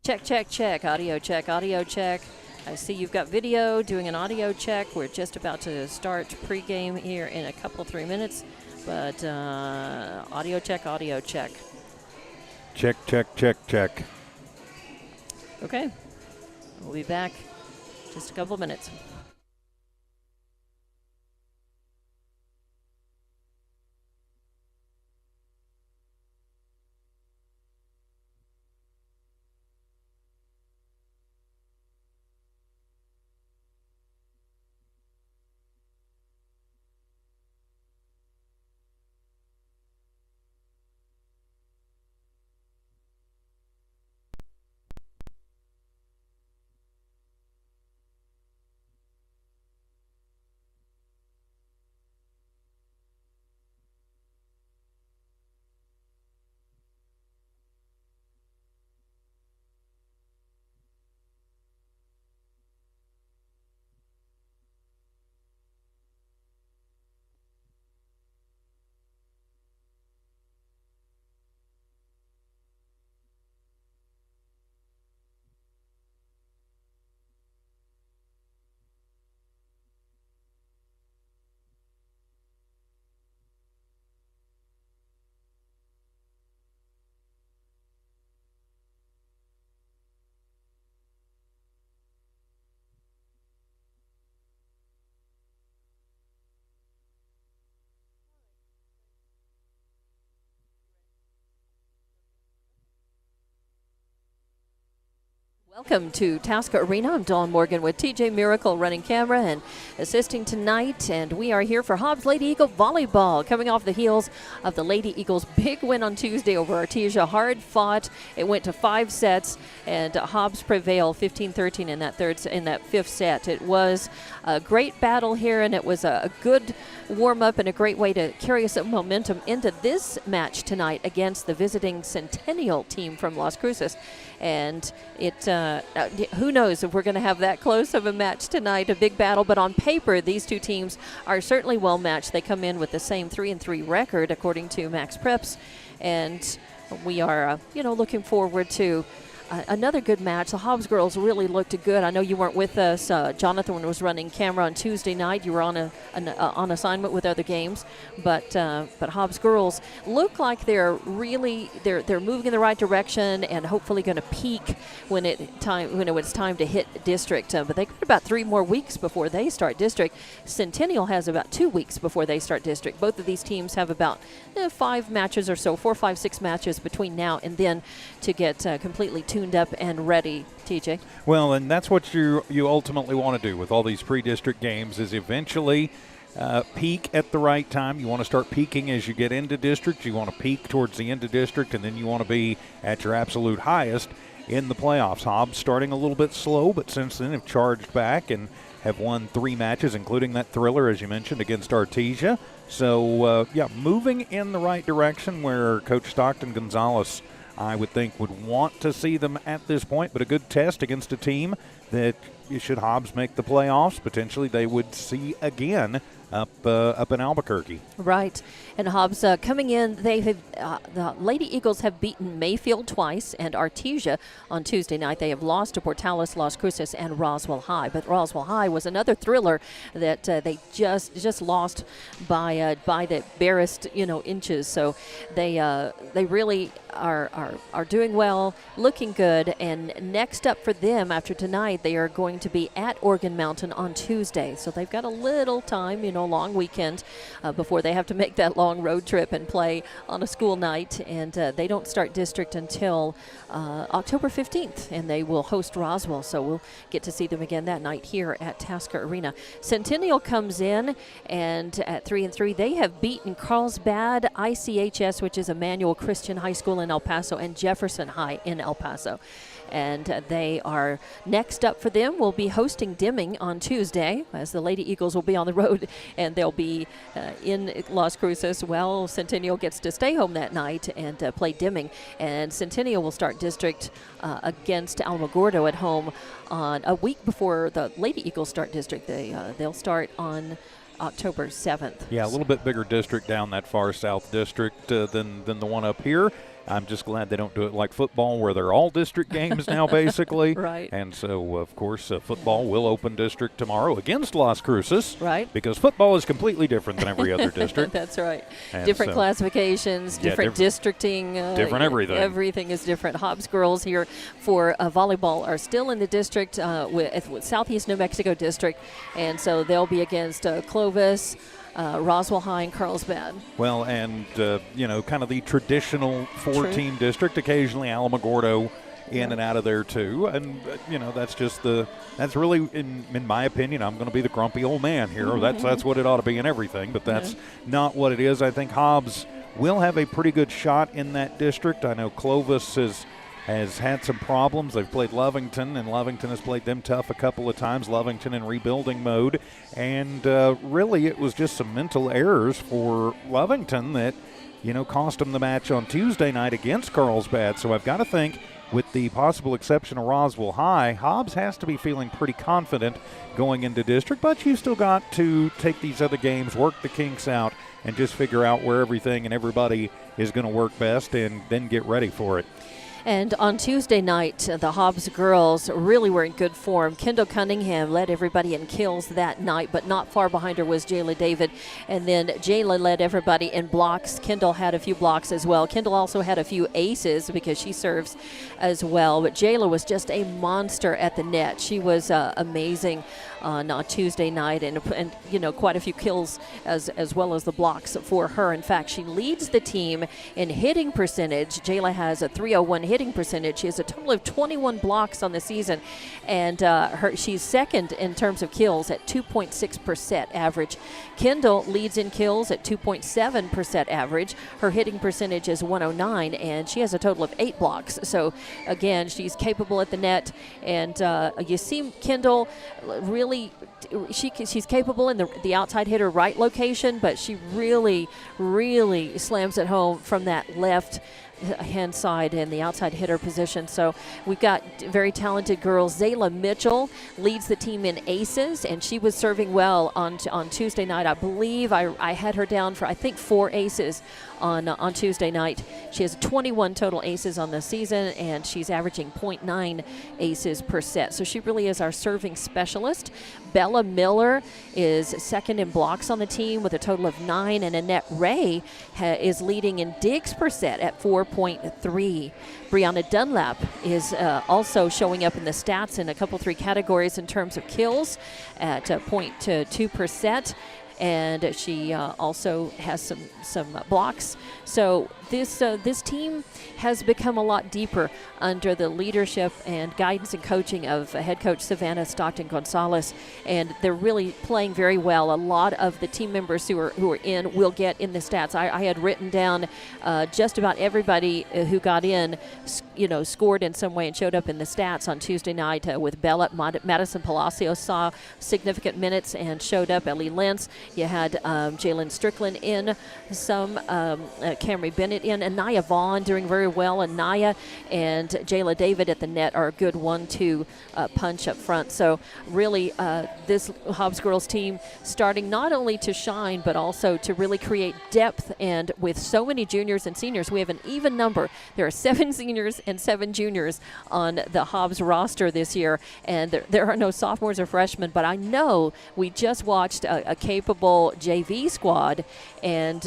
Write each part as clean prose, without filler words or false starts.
Check, check, check. Audio check, audio check. I see you've got video, doing an audio check. We're just about to start pregame here in a couple, 3 minutes. But audio check, audio check. Check, check, check, check. Okay. We'll be back just a couple of minutes. Welcome to Tasca Arena. I'm Dawn Morgan with TJ Miracle running camera and assisting tonight. And we are here for Hobbs Lady Eagle Volleyball, coming off the heels of the Lady Eagles' big win on Tuesday over Artesia. Hard fought. It went to 5 sets, and Hobbs prevailed 15-13 in that fifth set. It was a great battle here, and it was a good warm-up and a great way to carry some momentum into this match tonight against the visiting Centennial team from Las Cruces. And who knows if we're going to have that close of a match tonight, a big battle. But on paper, these two teams are certainly well matched. They come in with the same 3-3 record, according to Max Preps. And we are, looking forward to another good match. The Hobbs girls really looked good. I know you weren't with us. Jonathan was running camera on Tuesday night. You were on on assignment with other games, but Hobbs girls look like they're moving in the right direction and hopefully going to peak when it was time to hit district. But they got about 3 more weeks before they start district. Centennial has about 2 weeks before they start district. Both of these teams have about 5 matches or so, 4, 5, 6 matches between now and then to get completely tuned up and ready, TJ. Well, and that's what you ultimately want to do with all these pre-district games is eventually peak at the right time. You want to start peaking as you get into district. You want to peak towards the end of district, and then you want to be at your absolute highest in the playoffs. Hobbs starting a little bit slow, but since then have charged back and have won 3 matches, including that thriller, as you mentioned, against Artesia. So, moving in the right direction where Coach Stockton Gonzalez, I would think, would want to see them at this point, but a good test against a team that, should Hobbs make the playoffs, potentially they would see again up in Albuquerque. Right. And Hobbs coming in, the Lady Eagles have beaten Mayfield twice and Artesia on Tuesday night. They have lost to Portales, Las Cruces, and Roswell High. But Roswell High was another thriller that they just lost by the barest inches. So they really are doing well, looking good. And next up for them after tonight, they are going to be at Organ Mountain on Tuesday. So they've got a little time, long weekend before they have to make that long road trip and play on a school night. And they don't start district until October 15th, and they will host Roswell. So we'll get to see them again that night here at Tasca Arena. Centennial comes in, and at 3-3, they have beaten Carlsbad, ICHS, which is Emmanuel Christian High School in El Paso, and Jefferson High in El Paso. And they are next up for them. We'll be hosting Deming on Tuesday, as the Lady Eagles will be on the road, and they'll be in Las Cruces. Well, Centennial gets to stay home that night and play Deming. And Centennial will start district against Alamogordo at home on a week before the Lady Eagles start district. They'll start on October 7th. Yeah, a little bit bigger district down that far south district than the one up here. I'm just glad they don't do it like football where they're all district games now, basically. Right. And so, of course, football will open district tomorrow against Las Cruces. Right. Because football is completely different than every other district. That's right. And different so, classifications, different districting. Different everything. Everything is different. Hobbs girls here for volleyball are still in the district with Southeast New Mexico district. And so they'll be against Clovis, Roswell High, and Carlsbad. Well, and, kind of the traditional four-team district, occasionally Alamogordo in and out of there, too. And, that's really, in my opinion, I'm going to be the grumpy old man here. Mm-hmm. That's what it ought to be in everything, but that's not what it is. I think Hobbs will have a pretty good shot in that district. I know Clovis has had some problems. They've played Lovington, and Lovington has played them tough a couple of times. Lovington in rebuilding mode. And really, it was just some mental errors for Lovington that, cost them the match on Tuesday night against Carlsbad. So I've got to think, with the possible exception of Roswell High, Hobbs has to be feeling pretty confident going into district. But you still got to take these other games, work the kinks out, and just figure out where everything and everybody is going to work best and then get ready for it. And on Tuesday night, the Hobbs girls really were in good form. Kendall Cunningham led everybody in kills that night, but not far behind her was Jayla David. And then Jayla led everybody in blocks. Kendall had a few blocks as well. Kendall also had a few aces because she serves as well. But Jayla was just a monster at the net. She was amazing on Tuesday night, and quite a few kills as well as the blocks for her. In fact, she leads the team in hitting percentage. Jayla has a .301 hitting percentage. She has a total of 21 blocks on the season, and she's second in terms of kills at 2.6% average. Kendall leads in kills at 2.7% average. Her hitting percentage is 109, and she has a total of 8 blocks. So again, she's capable at the net, and you see Kendall really, she's capable in the outside hitter right location, but she really slams it home from that left hand side in the outside hitter position. So we've got very talented girls. Zayla Mitchell leads the team in aces, and she was serving well on Tuesday night. I believe I had her down for, I think, 4 aces on Tuesday night. She has 21 total aces on the season, and she's averaging 0.9 aces per set. So she really is our serving specialist. Bella Miller is second in blocks on the team with a total of 9, and Annette Ray is leading in digs per set at 4.3. Brianna Dunlap is also showing up in the stats in a couple 3 categories in terms of kills at 0.2%. And she also has some blocks. So this team has become a lot deeper under the leadership and guidance and coaching of head coach Savannah Stockton-Gonzalez, and they're really playing very well. A lot of the team members who are in will get in the stats. I had written down just about everybody who got in, scored in some way and showed up in the stats on Tuesday night. With Bella, Madison Palacios saw significant minutes and showed up. Ellie Lentz. You had Jalen Strickland in some, Camry Bennett in, and Naya Vaughn doing very well, and Naya and Jayla David at the net are a good 1-2 punch up front. So really this Hobbs girls team starting not only to shine but also to really create depth, and with so many juniors and seniors, we have an even number. There are 7 seniors and 7 juniors on the Hobbs roster this year, and there are no sophomores or freshmen, but I know we just watched a capable JV squad, and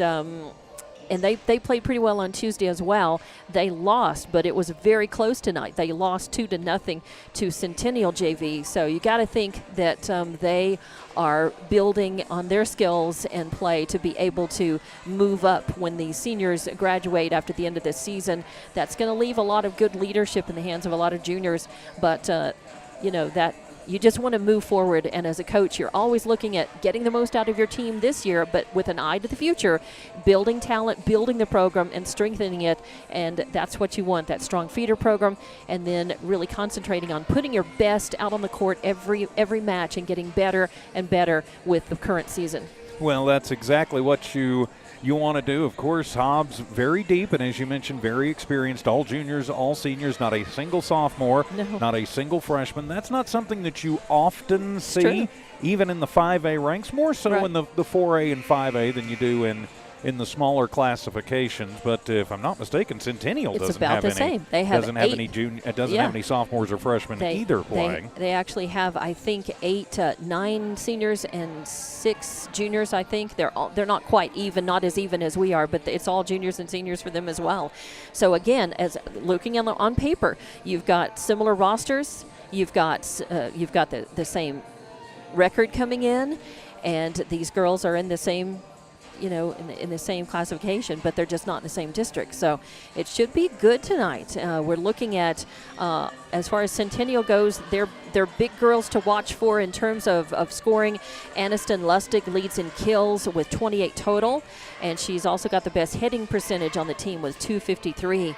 they played pretty well on Tuesday as well. They lost, but it was very close tonight. They lost 2-0 to Centennial JV. So you got to think that they are building on their skills and play to be able to move up when the seniors graduate after the end of this season. That's going to leave a lot of good leadership in the hands of a lot of juniors, but that you just want to move forward, and as a coach, you're always looking at getting the most out of your team this year, but with an eye to the future, building talent, building the program, and strengthening it, and that's what you want, that strong feeder program, and then really concentrating on putting your best out on the court every match and getting better and better with the current season. Well, that's exactly what you want to do. Of course, Hobbs very deep, and as you mentioned, very experienced. All juniors, all seniors, not a single sophomore, not a single freshman. That's not something that you often see, even in the 5A ranks, more so in the 4A and 5A than you do in in the smaller classifications. But if I'm not mistaken, Centennial It's doesn't about have the any. same. They have doesn't have eight. any doesn't have any sophomores or freshmen either playing. They actually have, I think, 9 seniors and 6 juniors. I think they're not quite even, not as even as we are, but it's all juniors and seniors for them as well. So again, as looking on paper, you've got similar rosters. You've got the same record coming in, and these girls are in the same, in the same classification, but they're just not in the same district. So it should be good tonight. We're looking at, as far as Centennial goes, they're big girls to watch for in terms of scoring. Aniston Lustig leads in kills with 28 total, and she's also got the best hitting percentage on the team with 253.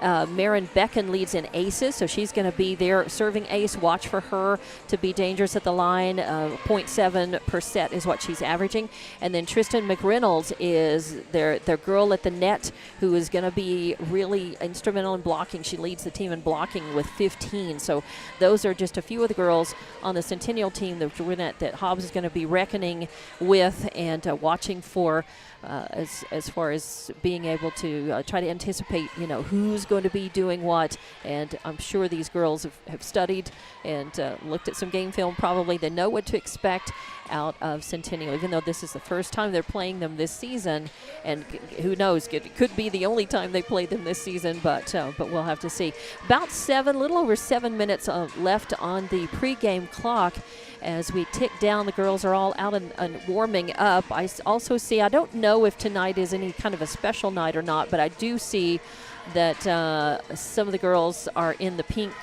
Marin Becken leads in aces, so she's going to be there serving ace. Watch for her to be dangerous at the line. 0.7 per set is what she's averaging. And then Tristan McReynolds is their girl at the net who is going to be really instrumental in blocking. She leads the team in blocking with 15. So those are just a few of the girls on the Centennial team that Hobbs is going to be reckoning with and watching for. As far as being able to try to anticipate, who's going to be doing what. And I'm sure these girls have studied and looked at some game film probably. They know what to expect out of Centennial, even though this is the first time they're playing them this season. And who knows, it could be the only time they play them this season, but we'll have to see. About little over 7 minutes left on the pregame clock. As we tick down, the girls are all out and warming up. I also see, I don't know if tonight is any kind of a special night or not, but I do see that some of the girls are in the pink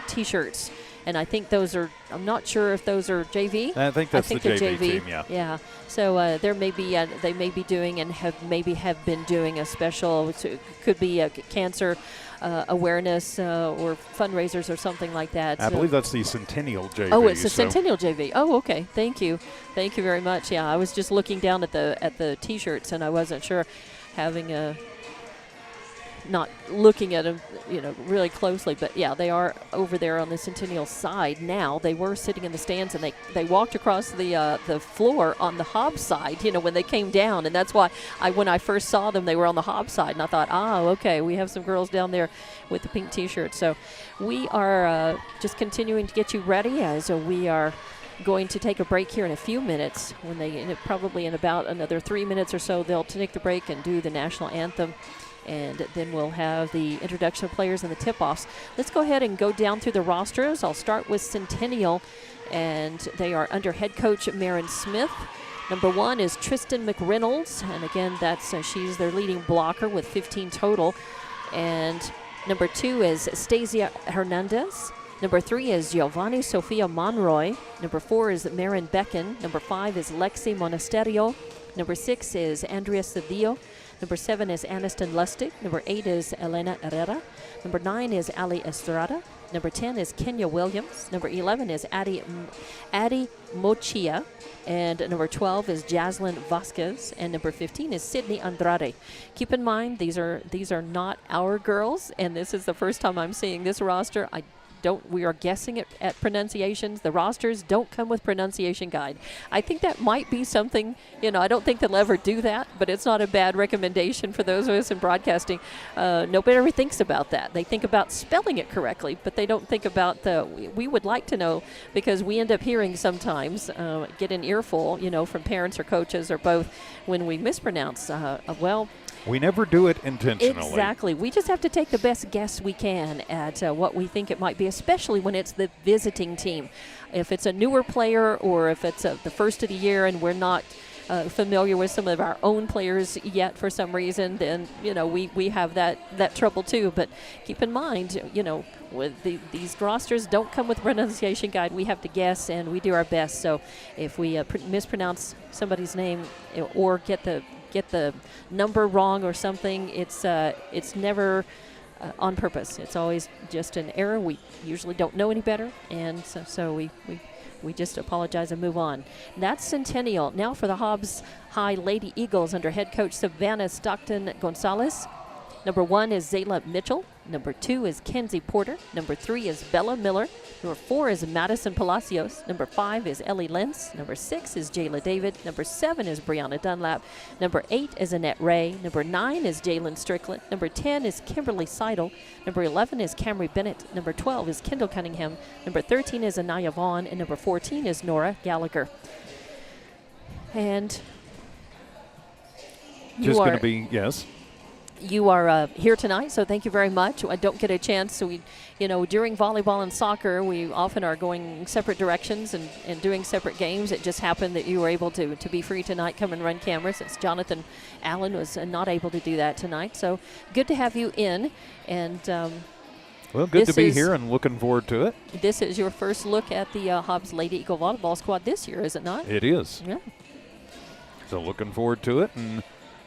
T-shirts. And I think those are, I'm not sure if those are JV. I think that's the JV team, yeah. Yeah. So they may be doing and have been doing a special, could be a cancer awareness or fundraisers or something like that. I believe that's the Centennial JV. Oh, it's the Centennial JV. Oh, okay. Thank you very much. Yeah, I was just looking down at the T-shirts and I wasn't sure, not looking at them, really closely. But yeah, they are over there on the Centennial side now. They were sitting in the stands and they walked across the floor on the Hobbs side, when they came down. And that's why when I first saw them, they were on the Hobbs side. And I thought, okay, we have some girls down there with the pink T-shirts. So we are just continuing to get you ready as we are going to take a break here in a few minutes. Probably in about another 3 minutes or so, they'll take the break and do the national anthem. And then we'll have the introduction of players and the tip-offs. Let's go ahead and go down through the rosters. I'll start with Centennial, and they are under head coach Marin Smith. Number 1 is Tristan McReynolds, and again, she's their leading blocker with 15 total. And number 2 is Stasia Hernandez. Number 3 is Giovanni Sofia Monroy. Number 4 is Marin Becken. Number 5 is Lexi Monasterio. Number 6 is Andrea Cedillo. Number 7 is Aniston Lustig. Number 8 is Elena Herrera. Number 9 is Ali Estrada. Number 10 is Kenya Williams. Number 11 is Addie Mochia. And number 12 is Jaslyn Vasquez. And number 15 is Sydney Andrade. Keep in mind, these are not our girls, and this is the first time I'm seeing this roster. We are guessing at pronunciations. The rosters don't come with pronunciation guide. I think that might be something, I don't think they'll ever do that, but it's not a bad recommendation for those of us in broadcasting. Nobody ever thinks about that. They think about spelling it correctly, but they don't think about we would like to know, because we end up hearing sometimes, get an earful, from parents or coaches or both when we mispronounce, we never do it intentionally. Exactly. We just have to take the best guess we can at what we think it might be, especially when it's the visiting team. If it's a newer player or if it's the first of the year and we're not familiar with some of our own players yet for some reason, then, we have that trouble too. But keep in mind, with these rosters don't come with pronunciation guide. We have to guess, and we do our best. So if we mispronounce somebody's name or get the number wrong or something, it's never on purpose. It's always just an error. We usually don't know any better, and so we just apologize and move on. That's Centennial. Now for the Hobbs High Lady Eagles under head coach Savannah Stockton Gonzalez. Number 1 is Zayla Mitchell. Number 2 is Kenzie Porter. Number 3 is Bella Miller. Number 4 is Madison Palacios. Number 5 is Ellie Lentz. Number 6 is Jayla David. Number 7 is Brianna Dunlap. Number 8 is Annette Ray. Number 9 is Jalen Strickland. Number 10 is Kimberly Seidel. Number 11 is Camry Bennett. Number 12 is Kendall Cunningham. Number 13 is Anaya Vaughn. And number 14 is Nora Gallagher. And just going to be, yes. You are here tonight, so thank you very much. I don't get a chance, so during volleyball and soccer, we often are going separate directions and doing separate games. It just happened that you were able to be free tonight, come and run cameras, since Jonathan Allen was not able to do that tonight. So good to have you in. And well, good to be here and looking forward to it. This is your first look at the Hobbs Lady Eagle Volleyball squad this year, is it not? It is. Yeah. So looking forward to it, and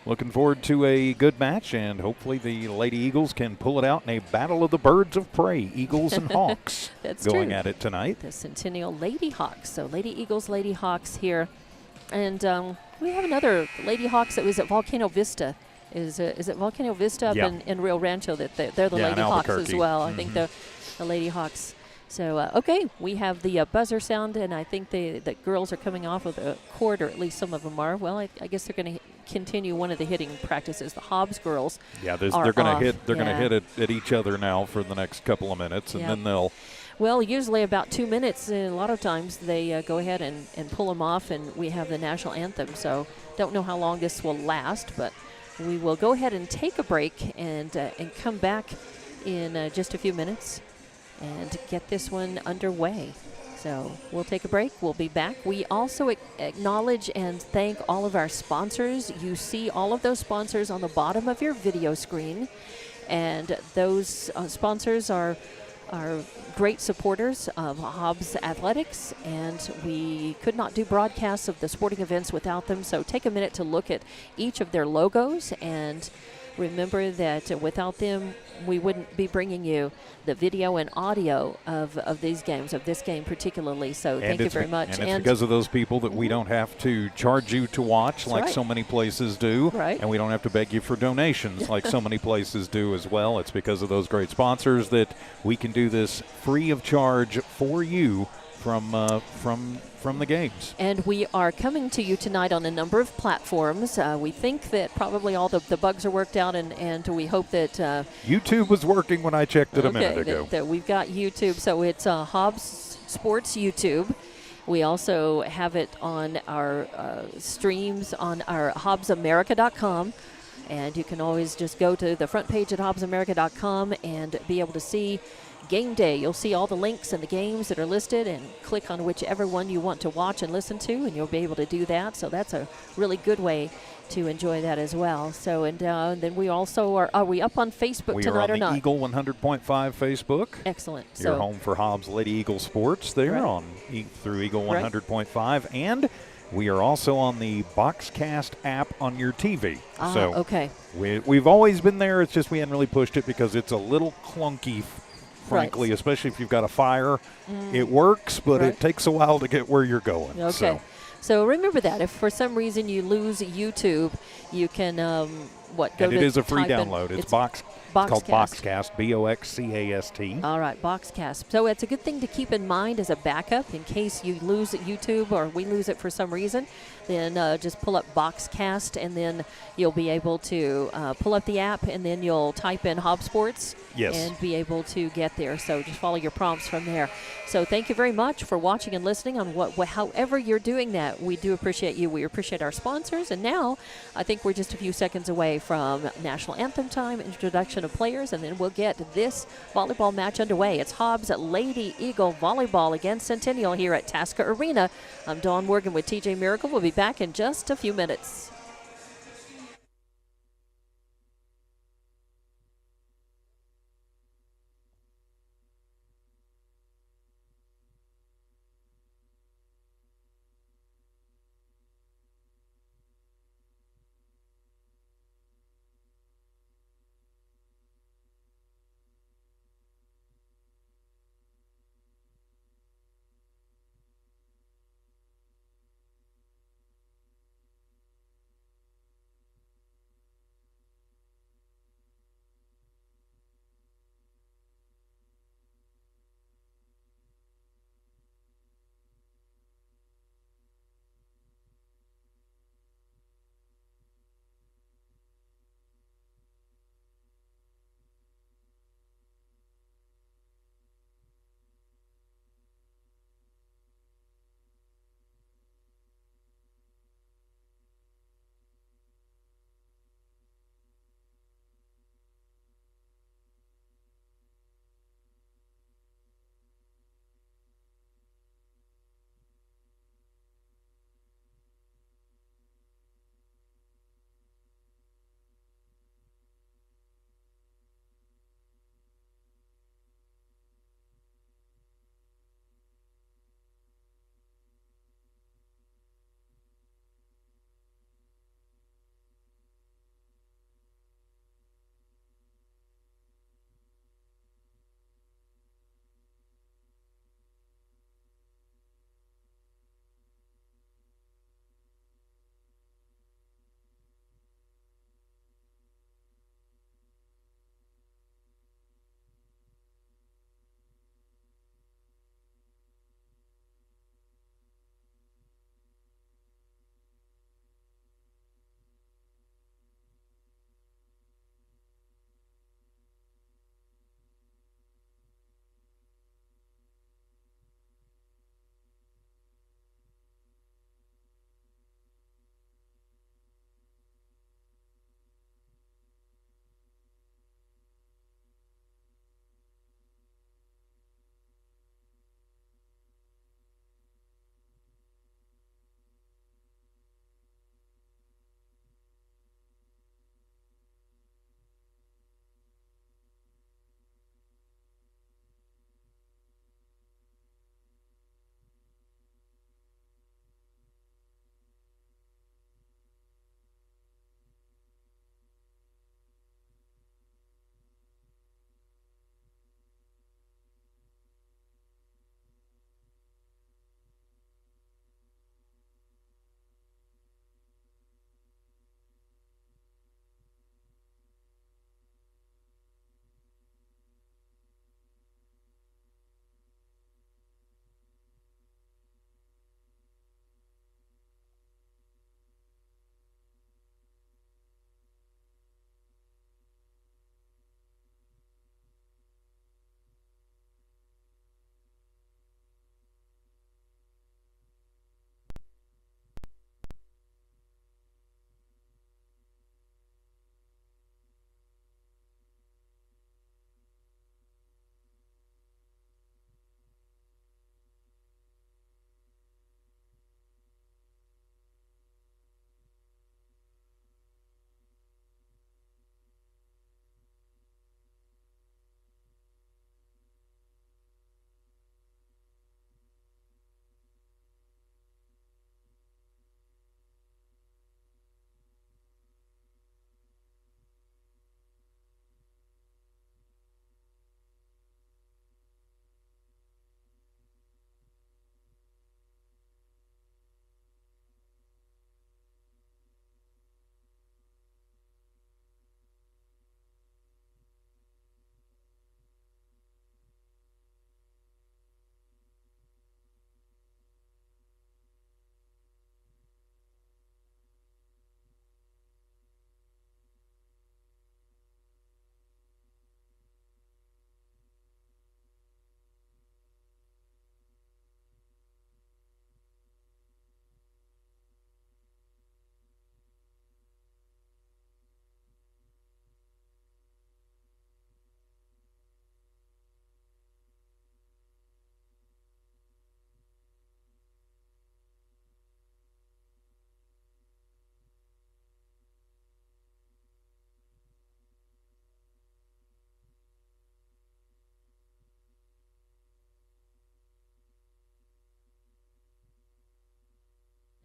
looking forward to a good match, and hopefully the Lady Eagles can pull it out in a battle of the birds of prey, Eagles and Hawks. That's going true. at it tonight. The Centennial Lady Hawks. So Lady Eagles, Lady Hawks here. And we have another Lady Hawks that was at Volcano Vista. Is it Volcano Vista up in Rio Rancho? That they're the Lady Hawks as well. I think the Lady Hawks. So, okay, we have the buzzer sound, and I think the girls are coming off of the court, or at least some of them are. Well, I guess they're going to continue one of the hitting practices. The Hobbs girls they're going to hit. They're going to hit at each other now for the next couple of minutes, and then they'll. Well, usually about 2 minutes, and a lot of times they go ahead and pull them off, and we have the national anthem. So, don't know how long this will last, but we will go ahead and take a break and come back in just a few minutes and get this one underway. So we'll take a break. We'll be back. We also acknowledge and thank all of our sponsors. You see all of those sponsors on the bottom of your video screen. And those sponsors are great supporters of Hobbs Athletics, and we could not do broadcasts of the sporting events without them. So take a minute to look at each of their logos, and remember that without them, we wouldn't be bringing you the video and audio of these games, of this game particularly. So thank you very much. And it's because of those people that we don't have to charge you to watch like so many places do. Right. And we don't have to beg you for donations like so many places do as well. It's because of those great sponsors that we can do this free of charge for you from the games. And we are coming to you tonight on a number of platforms. We think that probably all the bugs are worked out, and we hope that YouTube was working when I checked it a minute ago. That we've got YouTube. So it's Hobbs Sports YouTube. We also have it on our streams on our HobbsAmerica.com. And you can always just go to the front page at HobbsAmerica.com and be able to see Game Day. You'll see all the links and the games that are listed, and click on whichever one you want to watch and listen to, and you'll be able to do that. So that's a really good way to enjoy that as well. So, and then we also are we up on Facebook tonight or not? We are on the Eagle 100.5 Facebook. Excellent. Your home for Hobbs Lady Eagle Sports there through Eagle 100.5. And we are also on the Boxcast app on your TV. So okay. We've always been there. It's just we hadn't really pushed it because it's a little clunky, frankly, especially if you've got a fire. It works, but it takes a while to get where you're going. Okay. So remember that. If for some reason you lose YouTube, you can, it is a free download. It's called Boxcast, Boxcast. All right, Boxcast. So it's a good thing to keep in mind as a backup in case you lose YouTube or we lose it for some reason. Then just pull up Boxcast, and then you'll be able to pull up the app, and then you'll type in Hobbs Sports and be able to get there. So just follow your prompts from there. So thank you very much for watching and listening on however you're doing that. We do appreciate you. We appreciate our sponsors. And now I think we're just a few seconds away from national anthem time, introduction of players, and then we'll get this volleyball match underway. It's Hobbs Lady Eagle Volleyball against Centennial here at Tasca Arena. I'm Dawn Morgan with TJ Miracle. We'll be back in just a few minutes.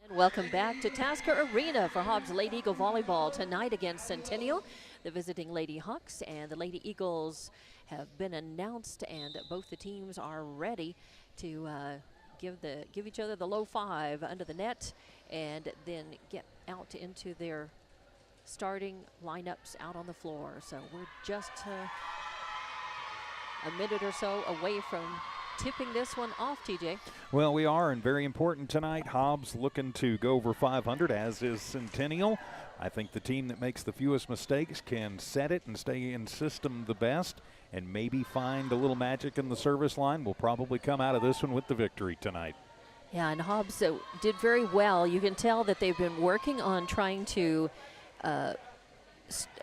And welcome back to Tasker Arena for Hobbs Lady Eagle Volleyball tonight against Centennial. The visiting Lady Hawks and the Lady Eagles have been announced, and both the teams are ready to give each other the low five under the net and then get out into their starting lineups out on the floor. So we're just a minute or so away from tipping this one off, TJ. Well, we are, and very important tonight. Hobbs looking to go over 500, as is Centennial. I think the team that makes the fewest mistakes can set it and stay in system the best and maybe find a little magic in the service line. Will probably come out of this one with the victory tonight. Yeah, and Hobbs did very well. You can tell that they've been working on trying to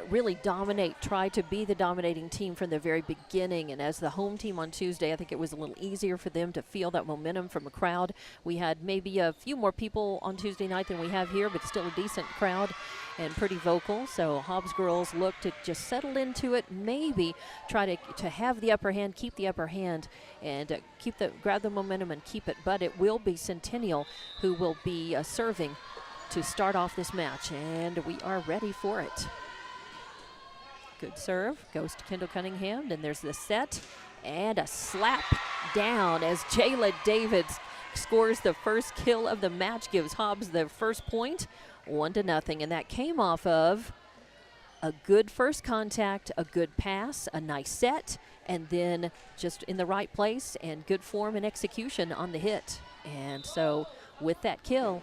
really dominate, try to be the dominating team from the very beginning. And as the home team on Tuesday, I think it was a little easier for them to feel that momentum from a crowd. We had maybe a few more people on Tuesday night than we have here, but still a decent crowd and pretty vocal. So Hobbs girls look to just settle into it, maybe try to have the upper hand, keep the upper hand, and grab the momentum and keep it. But it will be Centennial who will be serving to start off this match, and we are ready for it. Good serve, goes to Kendall Cunningham, and there's the set, and a slap down as Jayla Davids scores the first kill of the match, gives Hobbs the first point, 1-0, and that came off of a good first contact, a good pass, a nice set, and then just in the right place and good form and execution on the hit. And so with that kill,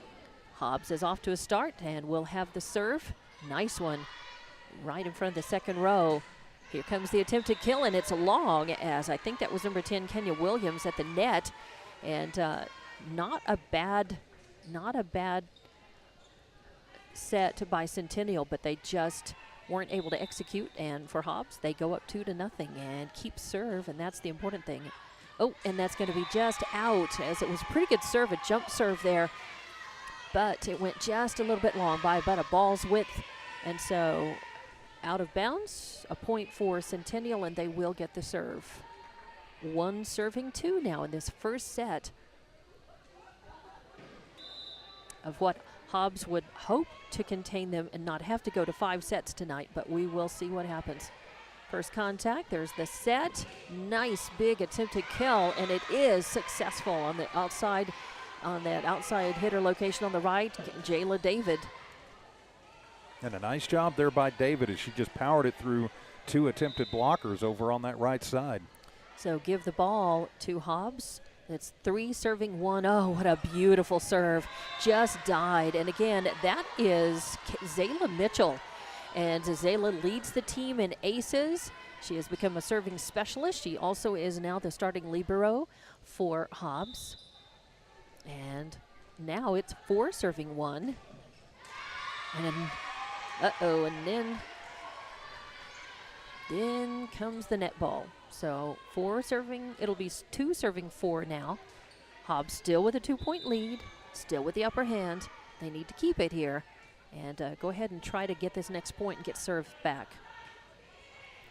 Hobbs is off to a start, and we'll have the serve. Nice one. Right in front of the second row. Here comes the attempted kill, and it's long, as I think that was number 10, Kenya Williams, at the net. And not a bad set by Centennial, but they just weren't able to execute. And for Hobbs, they go up 2-0 and keep serve, and that's the important thing. Oh, and that's going to be just out, as it was a pretty good serve, a jump serve there. But it went just a little bit long, by about a ball's width. And so out of bounds, a point for Centennial, and they will get the serve. 1 serving 2 now in this first set of what Hobbs would hope to contain them and not have to go to 5 sets tonight, but we will see what happens. First contact, there's the set. Nice big attempted kill, and it is successful on the outside, on that outside hitter location on the right, Jayla David. And a nice job there by David as she just powered it through 2 attempted blockers over on that right side. So give the ball to Hobbs. It's 3 serving 1. Oh, what a beautiful serve. Just died. And again, that is Zayla Mitchell. And Zayla leads the team in aces. She has become a serving specialist. She also is now the starting libero for Hobbs. And now it's 4 serving 1. And and then comes the net ball. So 4 serving, it'll be 2 serving 4 now. Hobbs still with a 2-point lead, still with the upper hand. They need to keep it here and go ahead and try to get this next point and get served back.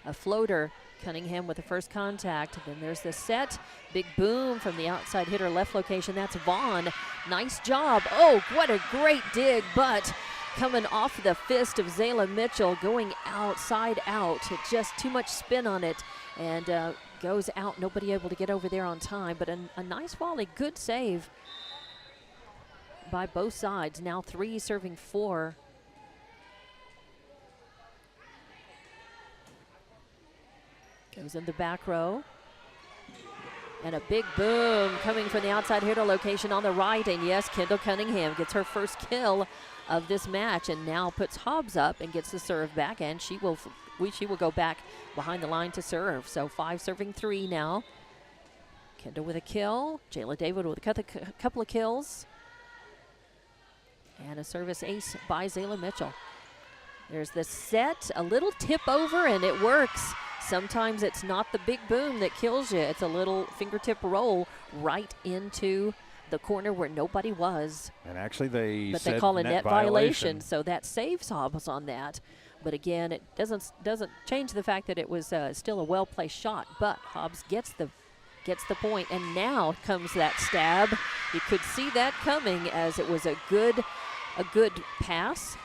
A floater, Cunningham with the first contact. Then there's the set. Big boom from the outside hitter left location. That's Vaughn. Nice job. Oh, what a great dig, but coming off the fist of Zayla Mitchell, going outside out. It's just too much spin on it, and goes out. Nobody able to get over there on time, but a nice volley. Good save by both sides. Now 3 serving 4. Goes in the back row. And a big boom coming from the outside hitter location on the right. And yes, Kendall Cunningham gets her first kill of this match and now puts Hobbs up and gets the serve back. And she will go back behind the line to serve. So 5 serving 3 now. Kendall with a kill. Jayla David with a couple of kills. And a service ace by Zayla Mitchell. There's the set, a little tip over, and it works. Sometimes it's not the big boom that kills you. It's a little fingertip roll right into the corner where nobody was. And actually they call a net violation, so that saves Hobbs on that. But again, it doesn't change the fact that it was still a well-placed shot, but Hobbs gets the gets the point, and now comes that stab. You could see that coming, as it was a good pass,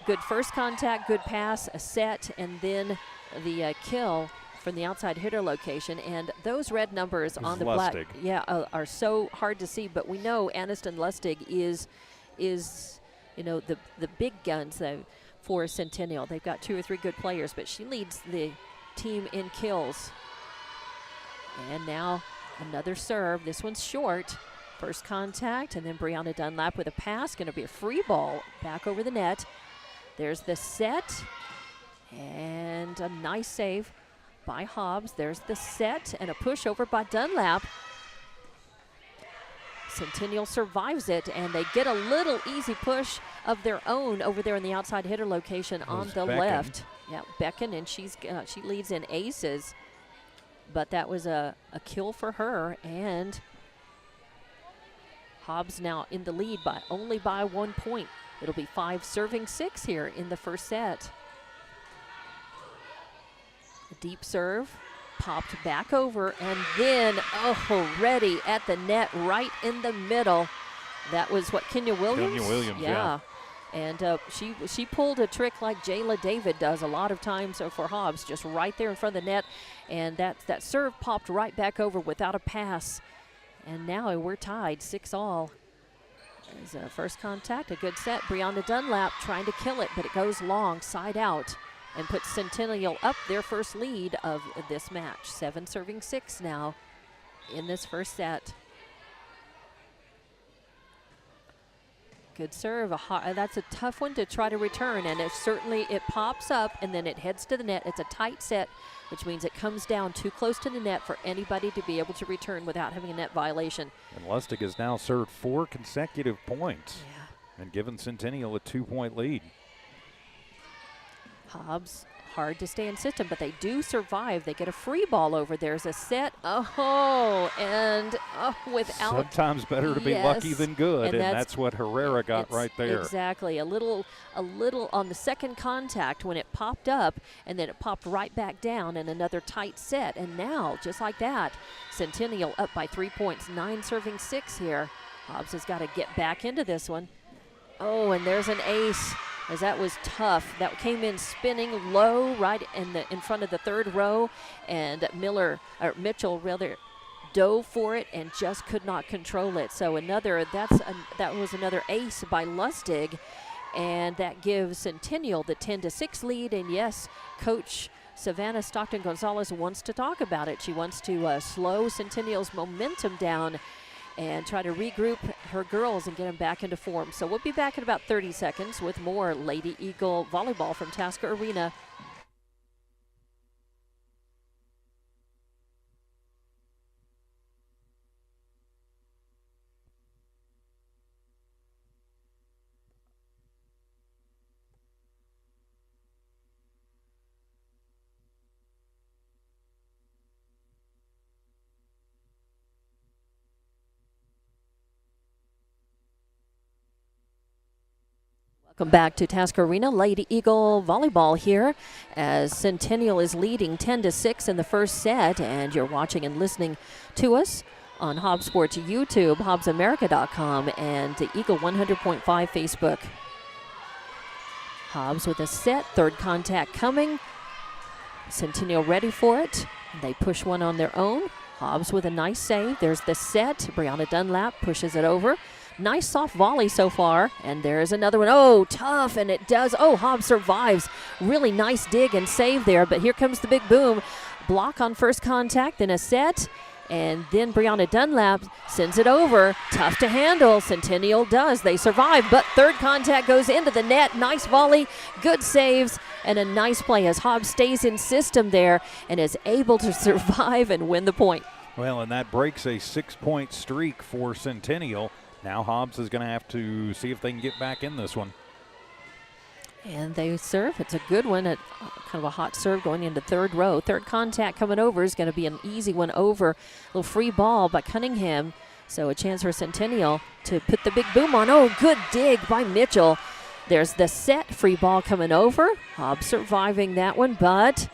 good first contact, good pass, a set, and then the kill from the outside hitter location. And those red numbers on the Lustig. black, are so hard to see. But we know Aniston Lustig is the big guns though for Centennial. They've got 2 or 3 good players, but she leads the team in kills. And now another serve. This one's short. First contact, and then Brianna Dunlap with a pass. Going to be a free ball back over the net. There's the set, and a nice save by Hobbs. There's the set, and a push over by Dunlap. Centennial survives it, and they get a little easy push of their own over there in the outside hitter location on the left. Yeah, Becken, and she leads in aces, but that was a kill for her, and Hobbs now in the lead only by 1 point. It'll be 5-6 here in the first set. A deep serve, popped back over, and then, ready at the net right in the middle. That was what, Kenya Williams? Kenya Williams, yeah. And she pulled a trick like Jayla David does a lot of times for Hobbs, just right there in front of the net. And that serve popped right back over without a pass. And now we're tied 6-all. There's a first contact, a good set. Brianna Dunlap trying to kill it, but it goes long, side out, and puts Centennial up their first lead of this match. 7-6 now in this first set. Good serve. That's a tough one to try to return, and it pops up, and then it heads to the net. It's a tight set, which means it comes down too close to the net for anybody to be able to return without having a net violation. And Lustig has now served 4 consecutive points, yeah, and given Centennial a 2-point lead. Hobbs, hard to stay in system, but they do survive. They get a free ball over. There's a set. Without. Sometimes better to be lucky than good, and that's what Herrera got right there. Exactly. A little on the second contact when it popped up, and then it popped right back down, and another tight set. And now, just like that, Centennial up by 3 points, 9-6 here. Hobbs has got to get back into this one. Oh, and there's an ace. As that was tough. That came in spinning low right in front of the third row, and Mitchell dove for it and just could not control it. So that was another ace by Lustig, and that gives Centennial the 10-6 lead. And yes, Coach Savannah Stockton Gonzalez wants to talk about it. She wants to slow Centennial's momentum down and try to regroup her girls and get them back into form. So we'll be back in about 30 seconds with more Lady Eagle volleyball from Tasker Arena. Welcome back to Tasker Arena. Lady Eagle volleyball here as Centennial is leading 10-6 in the first set, and you're watching and listening to us on Hobbs Sports YouTube, HobbsAmerica.com, and the Eagle 100.5 Facebook. Hobbs with a set, third contact coming. Centennial ready for it. They push one on their own. Hobbs with a nice save. There's the set. Brianna Dunlap pushes it over. Nice soft volley so far, and there's another one. Oh, tough, and it does. Oh, Hobbs survives. Really nice dig and save there, but here comes the big boom. Block on first contact, then a set, and then Brianna Dunlap sends it over. Tough to handle. Centennial does. They survive, but third contact goes into the net. Nice volley, good saves, and a nice play as Hobbs stays in system there and is able to survive and win the point. Well, and that breaks a 6-point streak for Centennial. Now Hobbs is going to have to see if they can get back in this one. And they serve. It's a good one. Kind of a hot serve going into third row. Third contact coming over is going to be an easy one over. A little free ball by Cunningham. So a chance for Centennial to put the big boom on. Oh, good dig by Mitchell. There's the set. Free ball coming over. Hobbs surviving that one, but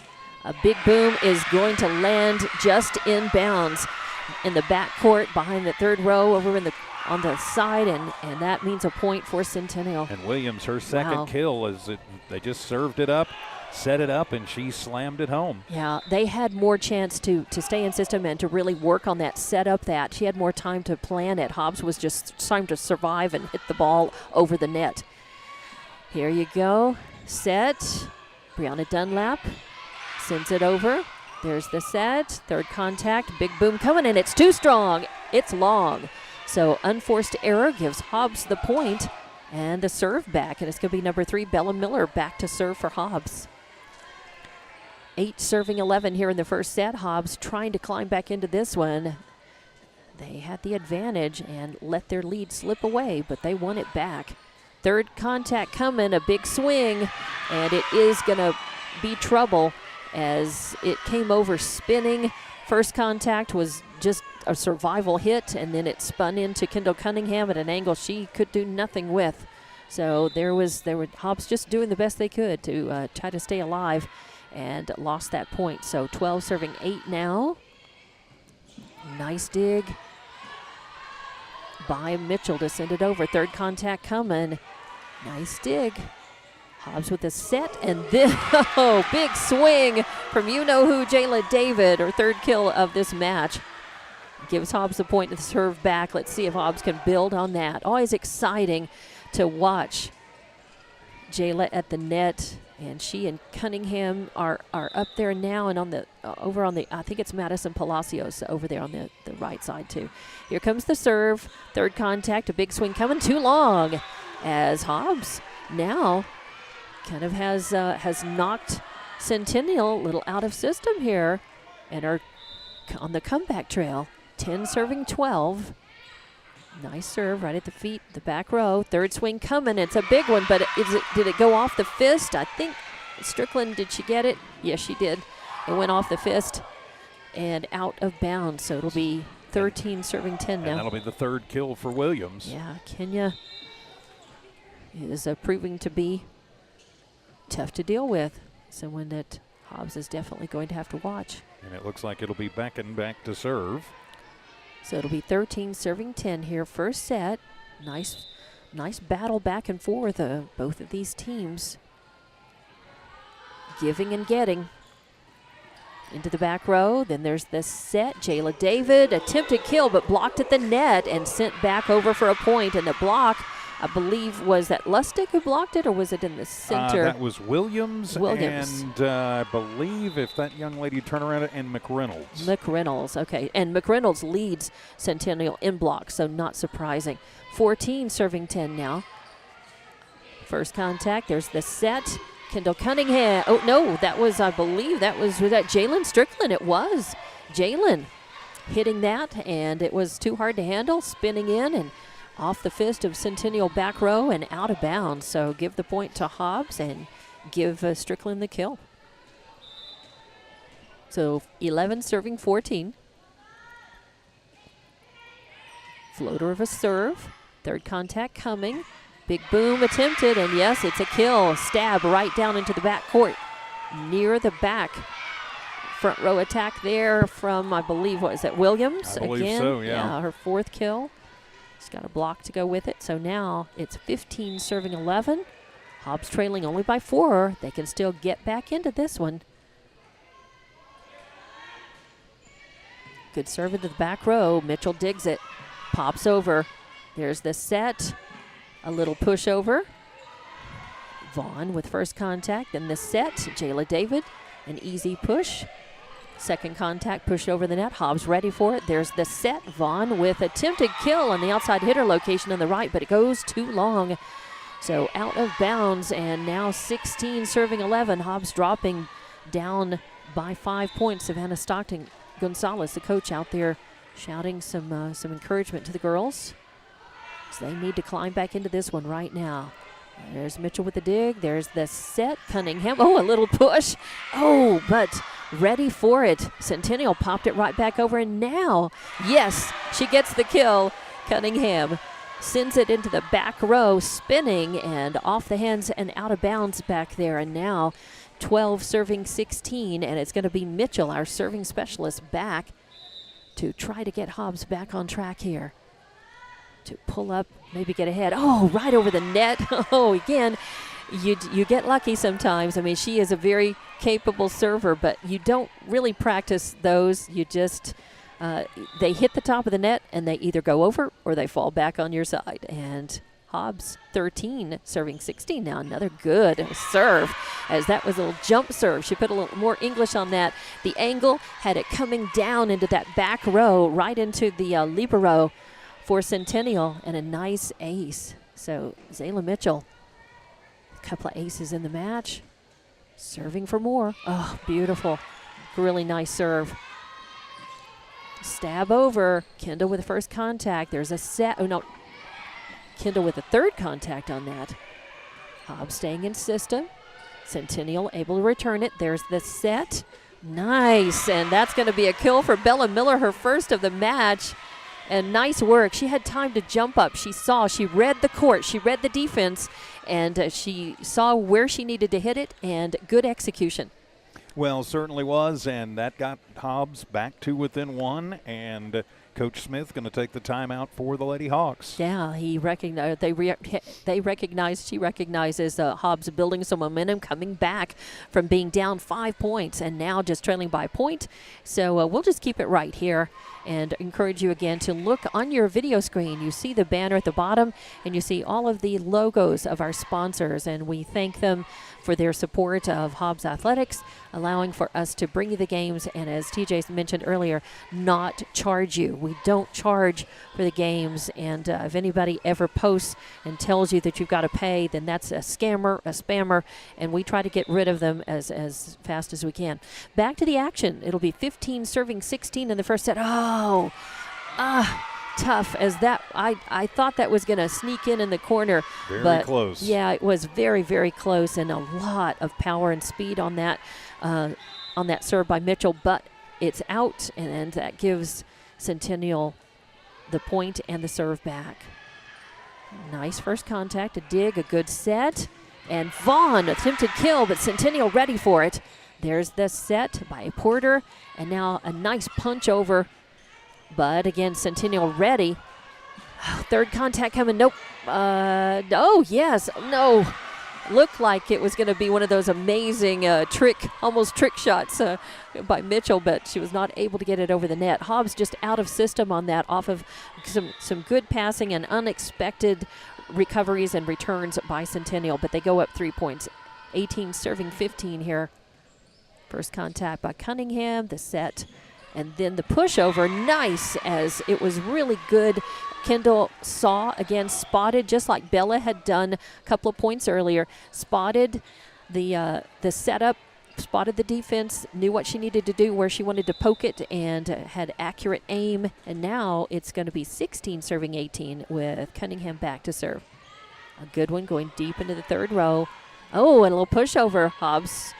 a big boom is going to land just in bounds. in the back court behind the third row over on the side, and that means a point for Centennial. And Williams, her second kill, they just served it up, set it up, and she slammed it home. Yeah, they had more chance to stay in system and to really work on that, set up that. She had more time to plan it. Hobbs was just trying to survive and hit the ball over the net. Here you go. Set. Brianna Dunlap sends it over. There's the set. Third contact. Big boom coming, and it's too strong. It's long. So unforced error gives Hobbs the point and the serve back. And it's going to be number 3, Bella Miller, back to serve for Hobbs. 8 serving 11 here in the first set. Hobbs trying to climb back into this one. They had the advantage and let their lead slip away, but they won it back. Third contact coming, a big swing, and it is going to be trouble as it came over spinning. First contact was just a survival hit, and then it spun into Kendall Cunningham at an angle she could do nothing with. So there were Hobbs just doing the best they could to try to stay alive, and lost that point. So 12 serving 8 now. Nice dig by Mitchell to send it over. Third contact coming. Nice dig. Hobbs with a set, and then, big swing from you-know-who, Jayla David, her third kill of this match. Gives Hobbs the point to serve back. Let's see if Hobbs can build on that. Always exciting to watch Jayla at the net, and she and Cunningham are up there now, and on the over on the, I think it's Madison Palacios over there on the right side too. Here comes the serve. Third contact, a big swing coming, too long, as Hobbs now kind of has knocked Centennial a little out of system here and are on the comeback trail. 10 serving 12. Nice serve right at the feet, the back row. Third swing coming. It's a big one, but did it go off the fist? I think Strickland, did she get it? Yes, she did. It went off the fist and out of bounds, so it'll be 13 serving 10 now. And that'll be the third kill for Williams. Yeah, Kenya is proving to be tough to deal with. Someone that Hobbs is definitely going to have to watch. And it looks like it'll be Becken back to serve. So it'll be 13 serving 10 here, first set. Nice battle back and forth, both of these teams. Giving and getting. Into the back row, then there's the set. Jayla David, attempted kill, but blocked at the net and sent back over for a point. And the block, I believe, was that Lustig who blocked it, or was it in the center? That was Williams. And I believe, if that young lady turn around, and McReynolds. McReynolds, okay. And McReynolds leads Centennial in blocks, so not surprising. 14 serving 10 now. First contact, there's the set. Kendall Cunningham. Oh, no, that was, I believe, was that Jalen Strickland? It was Jalen hitting that, and it was too hard to handle, spinning in and off the fist of Centennial back row and out of bounds. So give the point to Hobbs and give Strickland the kill. So 11 serving 14. Floater of a serve. Third contact coming. Big boom attempted, and yes, it's a kill. Stab right down into the back court, near the back. Front row attack there from, I believe, what is that, Williams? I believe again? So, yeah. Her fourth kill. She's got a block to go with it. So now it's 15 serving 11. Hobbs trailing only by 4. They can still get back into this one. Good serve into the back row. Mitchell digs it, pops over. There's the set. A little pushover. Vaughn with first contact, and the set. Jayla David, an easy push. Second contact, push over the net. Hobbs ready for it. There's the set. Vaughn with attempted kill on the outside hitter location on the right, but it goes too long. So out of bounds, and now 16 serving 11. Hobbs dropping down by 5 points. Savannah Stockton Gonzalez, the coach, out there shouting some encouragement to the girls. So they need to climb back into this one right now. There's Mitchell with the dig. There's the set. Cunningham. Oh, a little push. Oh, but ready for it. Centennial popped it right back over, and now, yes, she gets the kill. Cunningham sends it into the back row, spinning and off the hands and out of bounds back there. And now 12 serving 16, and it's going to be Mitchell, our serving specialist, back to try to get Hobbs back on track here. To pull up, maybe get ahead. Oh, right over the net. Oh, again, you get lucky sometimes. I mean, she is a very capable server, but you don't really practice those. You just, they hit the top of the net, and they either go over or they fall back on your side. And Hobbs, 13, serving 16 now. Another good serve, as that was a little jump serve. She put a little more English on that. The angle had it coming down into that back row, right into the libero for Centennial, and a nice ace. So Zayla Mitchell, a couple of aces in the match, serving for more. Oh, beautiful. Really nice serve. Stab over. Kendall with the first contact. There's a set. Oh, no. Kendall with the third contact on that. Hobbs staying in system. Centennial able to return it. There's the set. Nice. And that's going to be a kill for Bella Miller, her first of the match. And nice work. She had time to jump up. She read the court. She read the defense. And she saw where she needed to hit it. And good execution. Well, certainly was. And that got Hobbs back to within one. And Coach Smith going to take the timeout for the Lady Hawks. Yeah, he recognized. They recognized. She recognizes Hobbs building some momentum, coming back from being down 5 points, and now just trailing by a point. So we'll just keep it right here, and encourage you again to look on your video screen. You see the banner at the bottom, and you see all of the logos of our sponsors, and we thank them for their support of Hobbs Athletics, allowing for us to bring you the games, and as TJ mentioned earlier, not charge you. We don't charge for the games, and if anybody ever posts and tells you that you've got to pay, then that's a scammer, a spammer, and we try to get rid of them as fast as we can. Back to the action. It'll be 15 serving 16 in the first set. Oh, tough as that. I thought that was going to sneak in the corner. Very close. Yeah, it was very, very close, and a lot of power and speed on that serve by Mitchell, but it's out, and that gives Centennial the point and the serve back. Nice first contact, a dig, a good set, and Vaughn attempted kill, but Centennial ready for it. There's the set by Porter, and now a nice punch over. But again, Centennial ready. Third contact coming. Nope. Oh, yes. No. Looked like it was going to be one of those amazing almost trick shots by Mitchell, but she was not able to get it over the net. Hobbs just out of system on that, off of some good passing and unexpected recoveries and returns by Centennial, but they go up 3 points. 18 serving 15 here. First contact by Cunningham, the set. And then the pushover, nice, as it was really good. Kendall saw, again, spotted, just like Bella had done a couple of points earlier, spotted the setup, spotted the defense, knew what she needed to do, where she wanted to poke it, and had accurate aim. And now it's going to be 16 serving 18 with Cunningham back to serve. A good one going deep into the third row. Oh, and a little pushover. Hobbs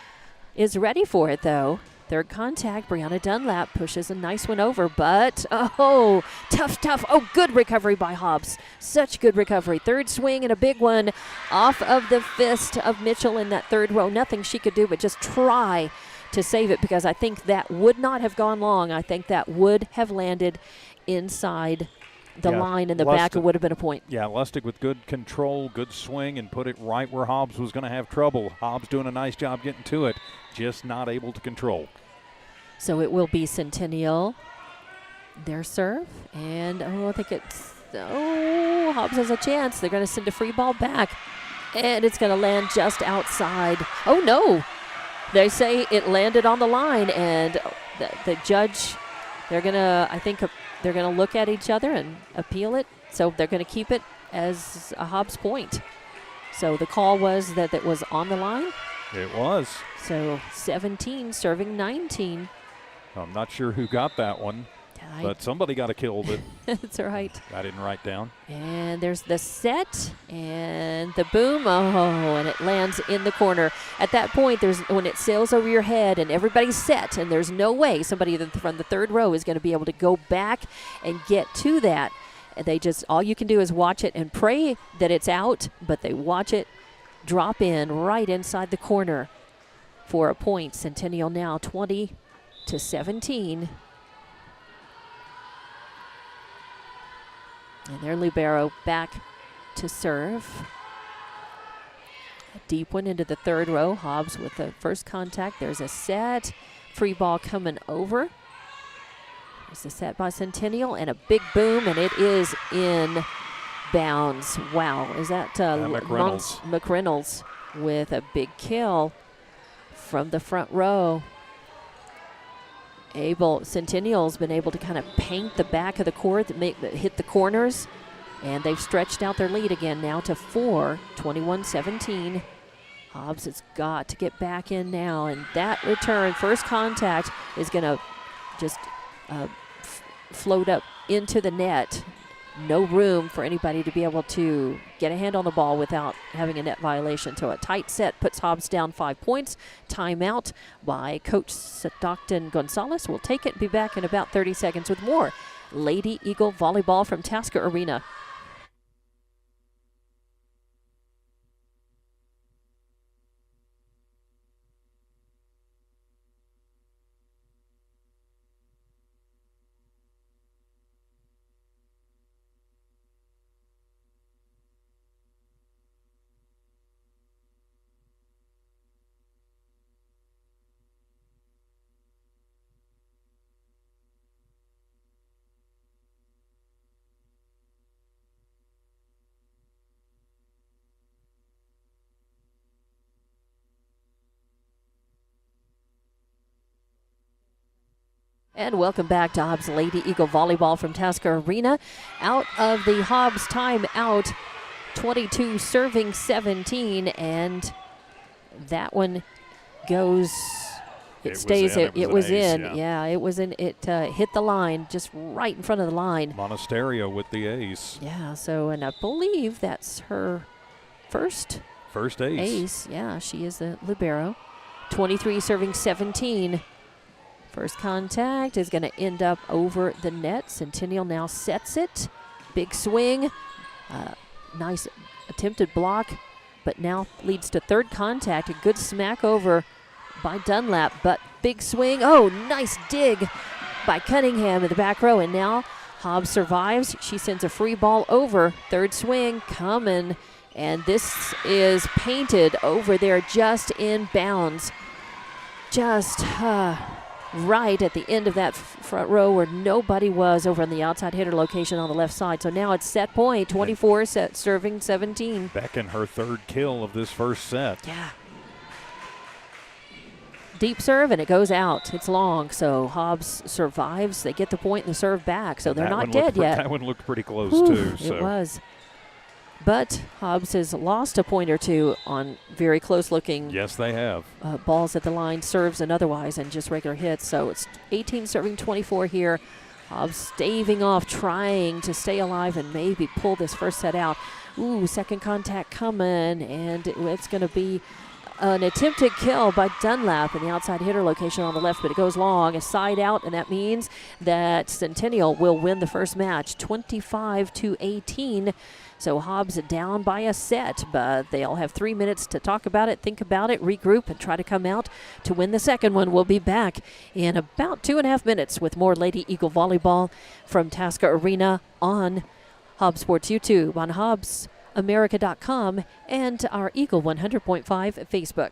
is ready for it, though. Third contact, Brianna Dunlap pushes a nice one over, but, oh, tough. Oh, good recovery by Hobbs. Such good recovery. Third swing and a big one off of the fist of Mitchell in that third row. Nothing she could do but just try to save it, because I think that would not have gone long. I think that would have landed inside the line in the back. It would have been a point. Yeah, Lustig with good control, good swing, and put it right where Hobbs was going to have trouble. Hobbs doing a nice job getting to it, just not able to control. So it will be Centennial, their serve, and I think Hobbs has a chance. They're going to send a free ball back, and it's going to land just outside. Oh, no. They say it landed on the line, and the judge, they're going to look at each other and appeal it. So they're going to keep it as a Hobbs point. So the call was that it was on the line. It was. So 17 serving 19. I'm not sure who got that one, but somebody got a kill that that's right. I didn't write down. And there's the set and the boom. Oh, and it lands in the corner. At that point, when it sails over your head and everybody's set, and there's no way somebody from the third row is going to be able to go back and get to that. They just, all you can do is watch it and pray that it's out, but they watch it drop in right inside the corner for a point. Centennial now 20-17. And their libero back to serve. A deep one into the third row. Hobbs with the first contact. There's a set. Free ball coming over. There's a set by Centennial and a big boom, and it is in bounds. Wow. Is that McReynolds. McReynolds with a big kill from the front row. Centennial's been able to kind of paint the back of the court, hit the corners, and they've stretched out their lead again now to 4, 21-17. Hobbs has got to get back in now, and that return, first contact, is going to just float up into the net. No room for anybody to be able to get a hand on the ball without having a net violation. So a tight set puts Hobbs down 5 points. Timeout by Coach Stockton Gonzalez. We'll take it and be back in about 30 seconds with more Lady Eagle Volleyball from Tasca Arena. And welcome back to Hobbs Lady Eagle Volleyball from Tasca Arena. Out of the Hobbs timeout, 22 serving 17, and that one goes. It stays. It was in. Yeah, it was in. It hit the line, just right in front of the line. Monasterio with the ace. Yeah. So, and I believe that's her first ace. Ace. Yeah, she is the libero. 23 serving 17. First contact is going to end up over the net. Centennial now sets it. Big swing. Nice attempted block, but now leads to third contact. A good smack over by Dunlap, but big swing. Oh, nice dig by Cunningham in the back row. And now Hobbs survives. She sends a free ball over. Third swing coming. And this is painted over there just in bounds. Just right at the end of that front row where nobody was, over on the outside hitter location on the left side. So now it's set point, 24 set serving 17. Back in her third kill of this first set. Yeah. Deep serve, and it goes out. It's long, so Hobbs survives. They get the point and the serve back, so they're not dead yet. That one looked pretty close, too. So. It was. But Hobbs has lost a point or two on very close-looking. Yes, they have. Balls at the line, serves and otherwise, and just regular hits. So it's 18 serving 24 here. Hobbs staving off, trying to stay alive and maybe pull this first set out. Ooh, second contact coming, and it's going to be an attempted kill by Dunlap in the outside hitter location on the left, but it goes long, a side out, and that means that Centennial will win the first match, 25-18. So Hobbs down by a set, but they'll have 3 minutes to talk about it, think about it, regroup, and try to come out to win the second one. We'll be back in about 2.5 minutes with more Lady Eagle Volleyball from Tasca Arena on Hobbs Sports YouTube, on HobbsAmerica.com, and our Eagle 100.5 Facebook.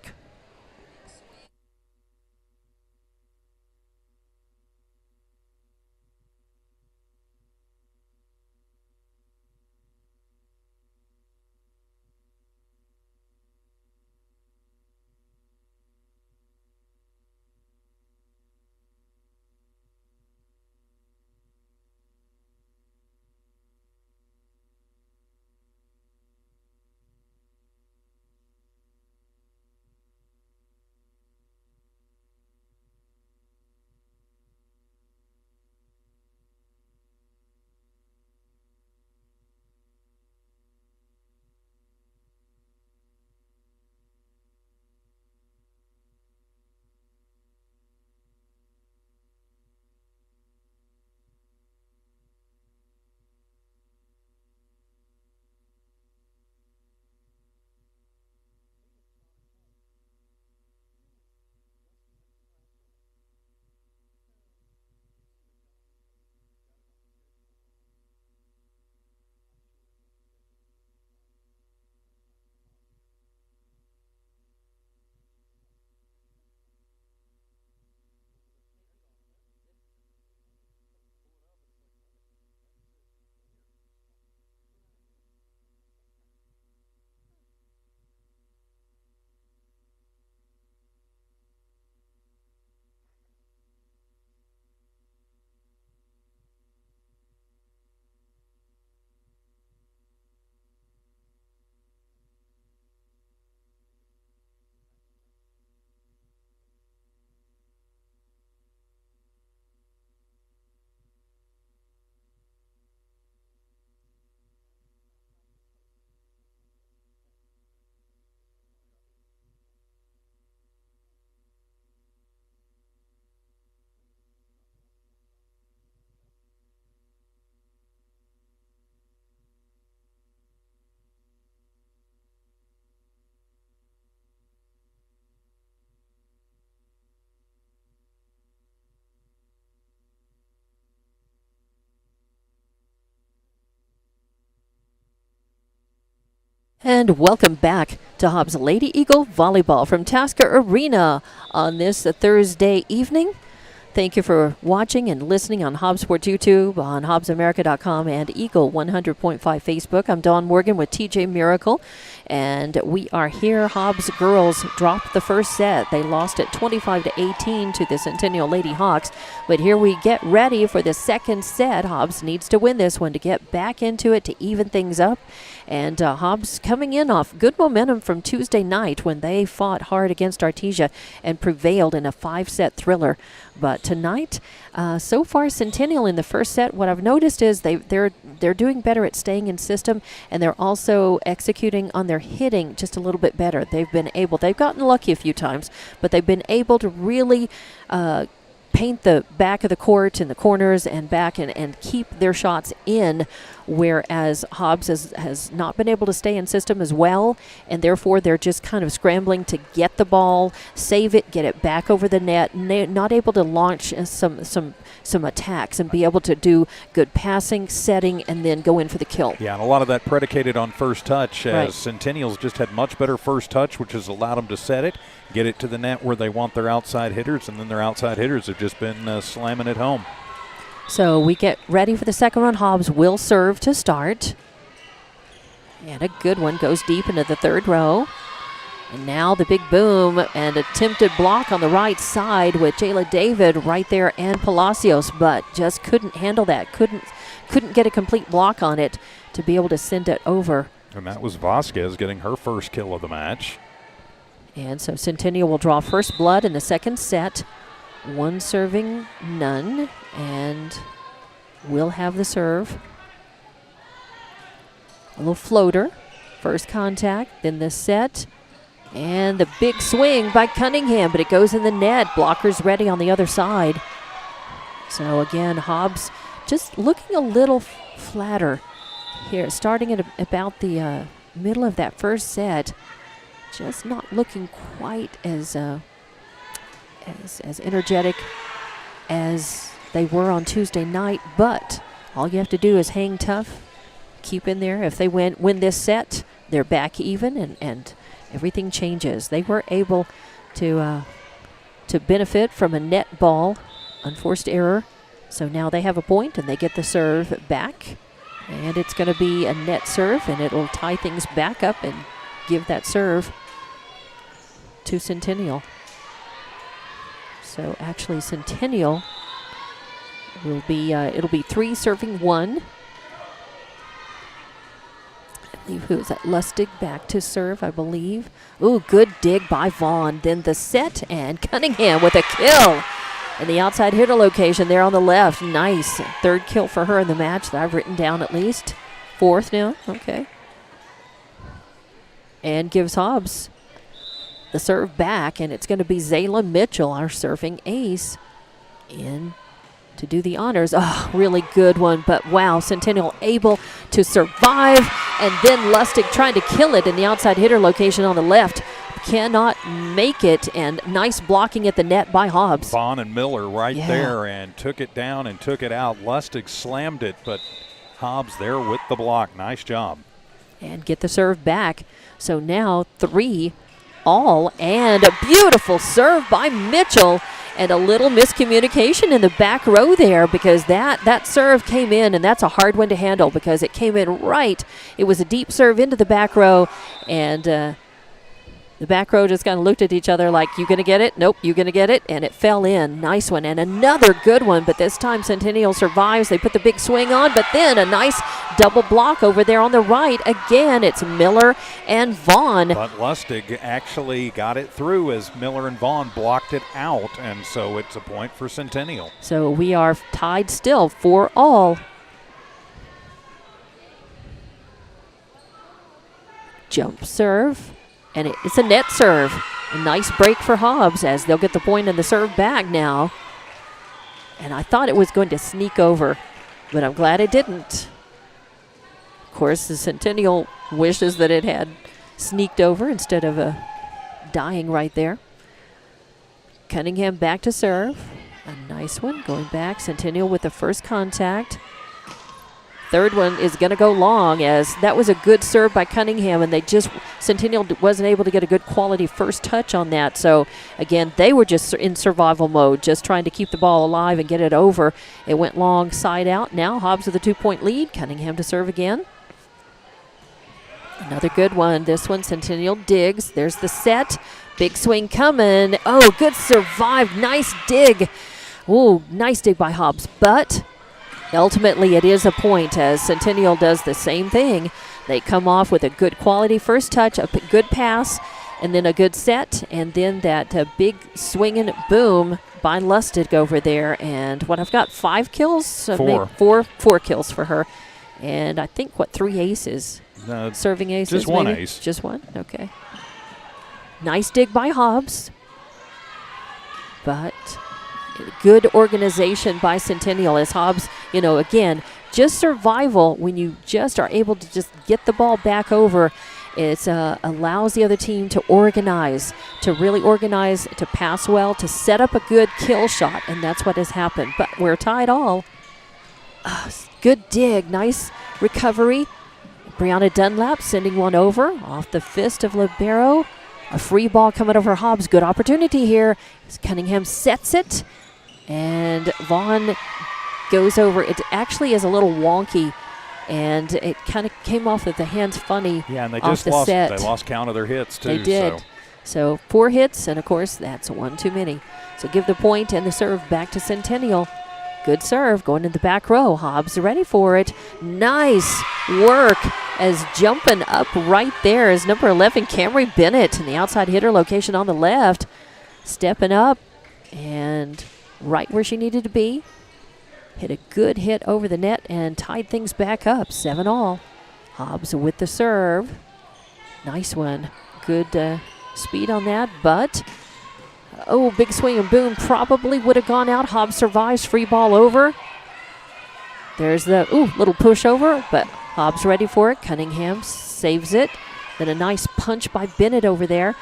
And welcome back to Hobbs Lady Eagle Volleyball from Tasker Arena on this Thursday evening. Thank you for watching and listening on Hobbs Sports YouTube, on HobbsAmerica.com, and Eagle 100.5 Facebook. I'm Dawn Morgan with TJ Miracle, and we are here. Hobbs girls dropped the first set. They lost it 25-18 to the Centennial Lady Hawks, but here we get ready for the second set. Hobbs needs to win this one to get back into it, to even things up. And Hobbs coming in off good momentum from Tuesday night when they fought hard against Artesia and prevailed in a 5-set thriller. But tonight, so far, Centennial in the first set, what I've noticed is they're doing better at staying in system, and they're also executing on their hitting just a little bit better. They've gotten lucky a few times, but they've been able to really paint the back of the court and the corners and back and keep their shots in, whereas Hobbs has not been able to stay in system as well, and therefore they're just kind of scrambling to get the ball, save it, get it back over the net, not able to launch some attacks and be able to do good passing, setting, and then go in for the kill. Yeah, and a lot of that predicated on first touch, as Right. Centennial's just had much better first touch, which has allowed them to set it, get it to the net where they want their outside hitters, and then their outside hitters have just been slamming it home. So we get ready for the second one. Hobbs will serve to start. And a good one goes deep into the third row. And now the big boom and attempted block on the right side with Jayla David right there and Palacios, but just couldn't handle that. Couldn't get a complete block on it to be able to send it over. And that was Vasquez getting her first kill of the match. And so Centennial will draw first blood in the second set. One serving, none, and will have the serve. A little floater, first contact, then the set, and the big swing by Cunningham, but it goes in the net. Blockers ready on the other side. So again, Hobbs just looking a little flatter here, starting at about the middle of that first set. Just not looking quite as energetic as they were on Tuesday night, but all you have to do is hang tough, keep in there. If they win this set, they're back even, and everything changes. They were able to benefit from a net ball, unforced error, so now they have a point and they get the serve back, and it's going to be a net serve, and it'll tie things back up and give that serve to Centennial. So actually Centennial will be, it'll be 3 serving 1. I believe, who is that? Lustig back to serve, I believe. Ooh, good dig by Vaughn. Then the set, and Cunningham with a kill in the outside hitter location there on the left. Nice. Third kill for her in the match that I've written down at least. Fourth now, okay. And gives Hobbs the serve back, and it's going to be Zayla Mitchell, our serving ace, in to do the honors. Oh, really good one, but wow, Centennial able to survive, and then Lustig trying to kill it in the outside hitter location on the left. Cannot make it, and nice blocking at the net by Hobbs. Vaughn and Miller right there, and took it down and took it out. Lustig slammed it, but Hobbs there with the block. Nice job. And get the serve back. So now 3 all, and a beautiful serve by Mitchell, and a little miscommunication in the back row there, because that serve came in, and that's a hard one to handle because it came in right. It was a deep serve into the back row, and the back row just kind of looked at each other like, you going to get it? Nope, you going to get it? And it fell in. Nice one. And another good one, but this time Centennial survives. They put the big swing on, but then a nice double block over there on the right. Again, it's Miller and Vaughn. But Lustig actually got it through as Miller and Vaughn blocked it out, and so it's a point for Centennial. So we are tied still 4 all. Jump serve. And it's a net serve. A nice break for Hobbs as they'll get the point and the serve back now. And I thought it was going to sneak over, but I'm glad it didn't. Of course, the Centennial wishes that it had sneaked over instead of dying right there. Cunningham back to serve. A nice one going back. Centennial with the first contact. Third one is going to go long, as that was a good serve by Cunningham, and Centennial wasn't able to get a good quality first touch on that. So, again, they were just in survival mode, just trying to keep the ball alive and get it over. It went long side out. Now Hobbs with a 2-point lead. Cunningham to serve again. Another good one. This one, Centennial digs. There's the set. Big swing coming. Oh, good survive. Nice dig. Ooh, nice dig by Hobbs. But ultimately, it is a point, as Centennial does the same thing. They come off with a good quality first touch, a good pass, and then a good set, and then that big swinging boom by Lustig over there. And what I've got, 5 kills? Four kills for her. And I think, 3 aces? Serving aces? Just one maybe? ace. Just one? Okay. Nice dig by Hobbs. But good organization by Centennial, as Hobbs, again, just survival. When you just are able to just get the ball back over, it allows the other team to organize, to pass well, to set up a good kill shot, and that's what has happened. But we're tied all. Good dig, nice recovery. Brianna Dunlap sending one over off the fist of libero. A free ball coming over Hobbs. Good opportunity here. Cunningham sets it, and Vaughn goes over. It actually is a little wonky, and it kind of came off with the hands funny. Yeah, and they off just the lost. set. They lost count of their hits too. They did. So 4 hits, and of course that's 1 too many. So give the point and the serve back to Centennial. Good serve going in the back row. Hobbs ready for it. Nice work, as jumping up right there is number 11, Camry Bennett, in the outside hitter location on the left. Stepping up and right where she needed to be. Hit a good hit over the net and tied things back up, 7-all. Hobbs with the serve. Nice one. Good speed on that, but big swing and boom, probably would have gone out. Hobbs survives, free ball over. There's the little push over, but Hobbs ready for it. Cunningham saves it. Then a nice punch by Bennett over there.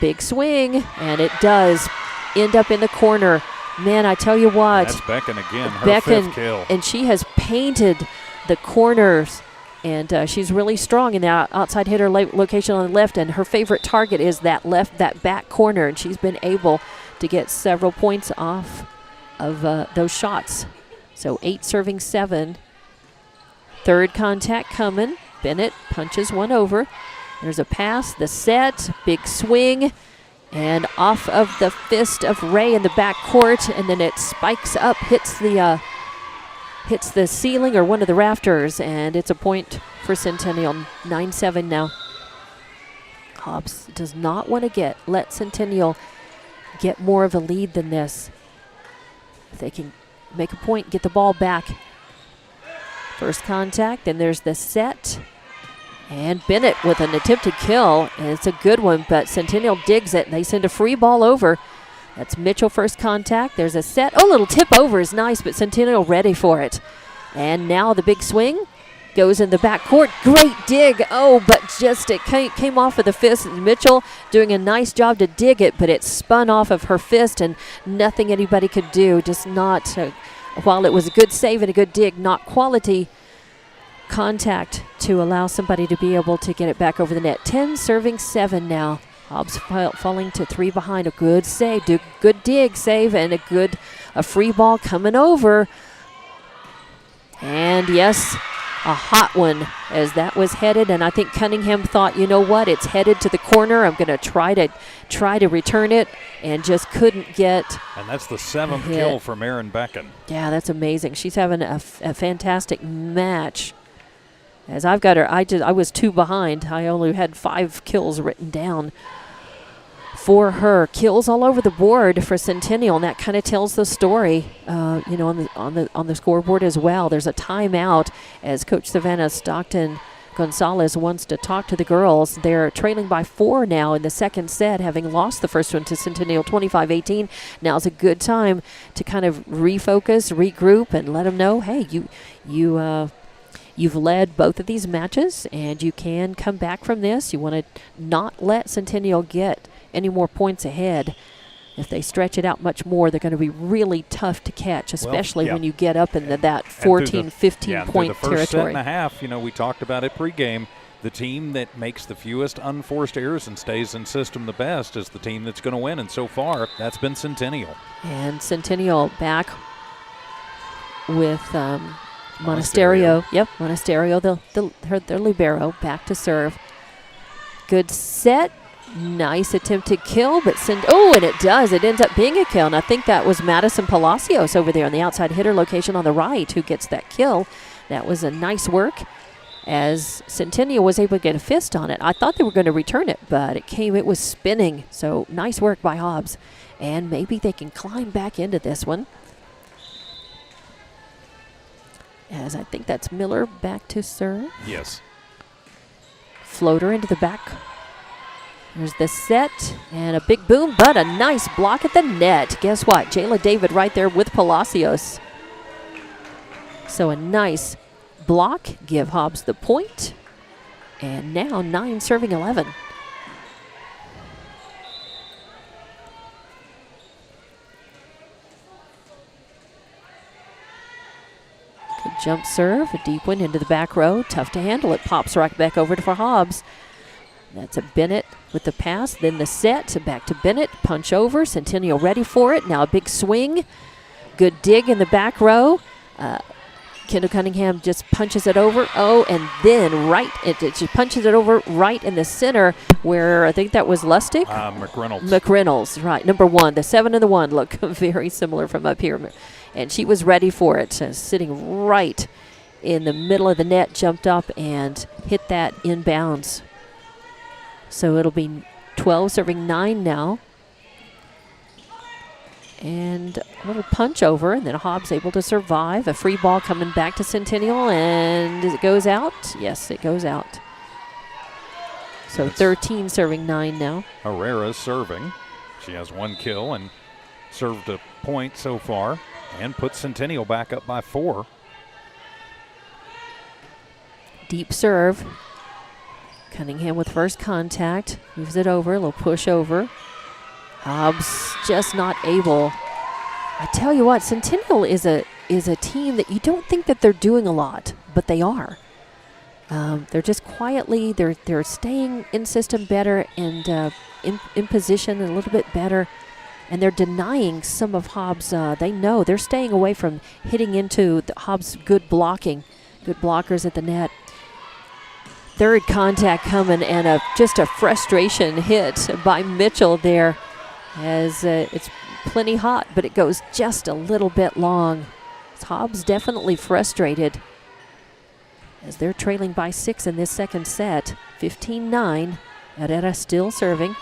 Big swing, and it does end up in the corner. Man, I tell you what. That's Becken again, her 5th kill. And she has painted the corners, and she's really strong in the outside hitter location on the left, and her favorite target is that back corner, and she's been able to get several points off of those shots. So 8 serving 7. Third contact coming. Bennett punches one over. There's a pass, the set, big swing, and off of the fist of Ray in the back court, and then it spikes up, hits the ceiling or one of the rafters, and it's a point for Centennial. 9-7 now. Hobbs does not want to let Centennial get more of a lead than this. If they can make a point, get the ball back. First contact, then there's the set. And Bennett with an attempted kill, and it's a good one, but Centennial digs it, and they send a free ball over. That's Mitchell first contact. There's a set. Oh, little tip over is nice, but Centennial ready for it. And now the big swing goes in the back court. Great dig. Oh, but just it came off of the fist. Mitchell doing a nice job to dig it, but it spun off of her fist, and nothing anybody could do. Just not, while it was a good save and a good dig, not quality contact to allow somebody to be able to get it back over the net. 10 serving 7 now. Hobbs falling to 3 behind. A good save, good dig, save, and a free ball coming over. And yes, a hot one as that was headed, and I think Cunningham thought, you know what, it's headed to the corner. I'm going to try to return it, and just couldn't get. And that's the 7th kill for Maren Becken. Yeah, that's amazing. She's having a fantastic match. As I've got her, I was 2 behind. I only had 5 kills written down for her. Kills all over the board for Centennial, and that kind of tells the story. On the scoreboard as well. There's a timeout as Coach Savannah Stockton Gonzalez wants to talk to the girls. They're trailing by 4 now in the second set, having lost the first one to Centennial 25-18. Now's a good time to kind of refocus, regroup, and let them know, hey, you've led both of these matches, and you can come back from this. You want to not let Centennial get any more points ahead. If they stretch it out much more, they're going to be really tough to catch, especially when you get up into that 14, 15-point the first territory. set and a half, we talked about it pregame. The team that makes the fewest unforced errors and stays in system the best is the team that's going to win. And so far, that's been Centennial. And Centennial back with Monasterio. Yep, Monasterio, their libero, back to serve. Good set. Nice attempted kill, but and it does. It ends up being a kill. And I think that was Madison Palacios over there on the outside hitter location on the right who gets that kill. That was a nice work as Centennial was able to get a fist on it. I thought they were going to return it, but it was spinning. So nice work by Hobbs. And maybe they can climb back into this one. As I think that's Miller back to serve. Yes. Floater into the back. There's the set and a big boom, but a nice block at the net. Guess what? Jayla David right there with Palacios. So a nice block, give Hobbs the point. And now 9 serving 11. Good jump serve, a deep one into the back row. Tough to handle. It pops right back over for Hobbs. That's a Bennett with the pass, then the set, back to Bennett, punch over, Centennial ready for it, now a big swing, good dig in the back row, Kendall Cunningham just punches it over, and then it just punches it over right in the center where I think that was Lustig? McReynolds, right, number 1, the 7 and the 1 look very similar from up here, and she was ready for it, sitting right in the middle of the net, jumped up and hit that inbounds. So it'll be 12 serving 9 now. And a little punch over, and then Hobbs able to survive. A free ball coming back to Centennial, and it goes out. Yes, it goes out. So 13 serving 9 now. Herrera's serving. She has 1 kill and served a point so far and puts Centennial back up by 4. Deep serve. Cunningham with first contact, moves it over, a little push over. Hobbs just not able. I tell you what, Centennial is a team that you don't think that they're doing a lot, but they are. They're just quietly, they're staying in system better and in position a little bit better, and they're denying some of Hobbs. They know they're staying away from hitting into Hobbs' good blocking, good blockers at the net. Third contact coming, and just a frustration hit by Mitchell there as it's plenty hot, but it goes just a little bit long. Hobbs definitely frustrated as they're trailing by 6 in this second set. 15-9. Herrera still serving.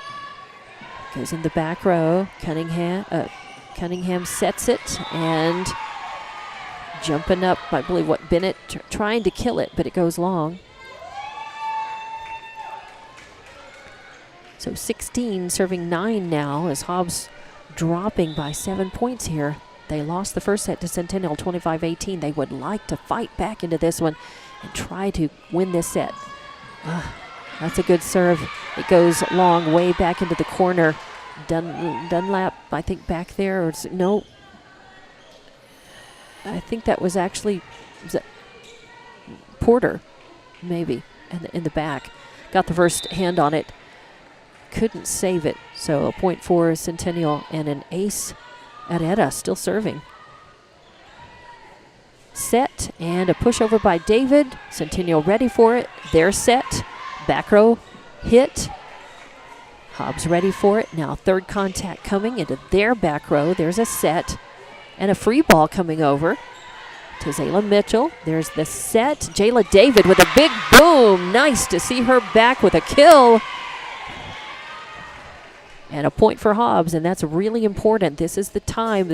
Goes in the back row. Cunningham sets it and jumping up, I believe, Bennett trying to kill it, but it goes long. So 16 serving 9 now as Hobbs dropping by 7 points here. They lost the first set to Centennial 25-18. They would like to fight back into this one and try to win this set. That's a good serve. It goes long, way back into the corner. Dunlap, I think, back there. No. I think that was actually Porter, maybe, in the back. Got the first hand on it. Couldn't save it. So a point for Centennial and an ace at Herrera still serving. Set and a pushover by David. Centennial ready for it. They're set. Back row hit. Hobbs ready for it. Now third contact coming into their back row. There's a set and a free ball coming over to Zayla Mitchell. There's the set. Jayla David with a big boom. Nice to see her back with a kill. And a point for Hobbs, and that's really important. This is the time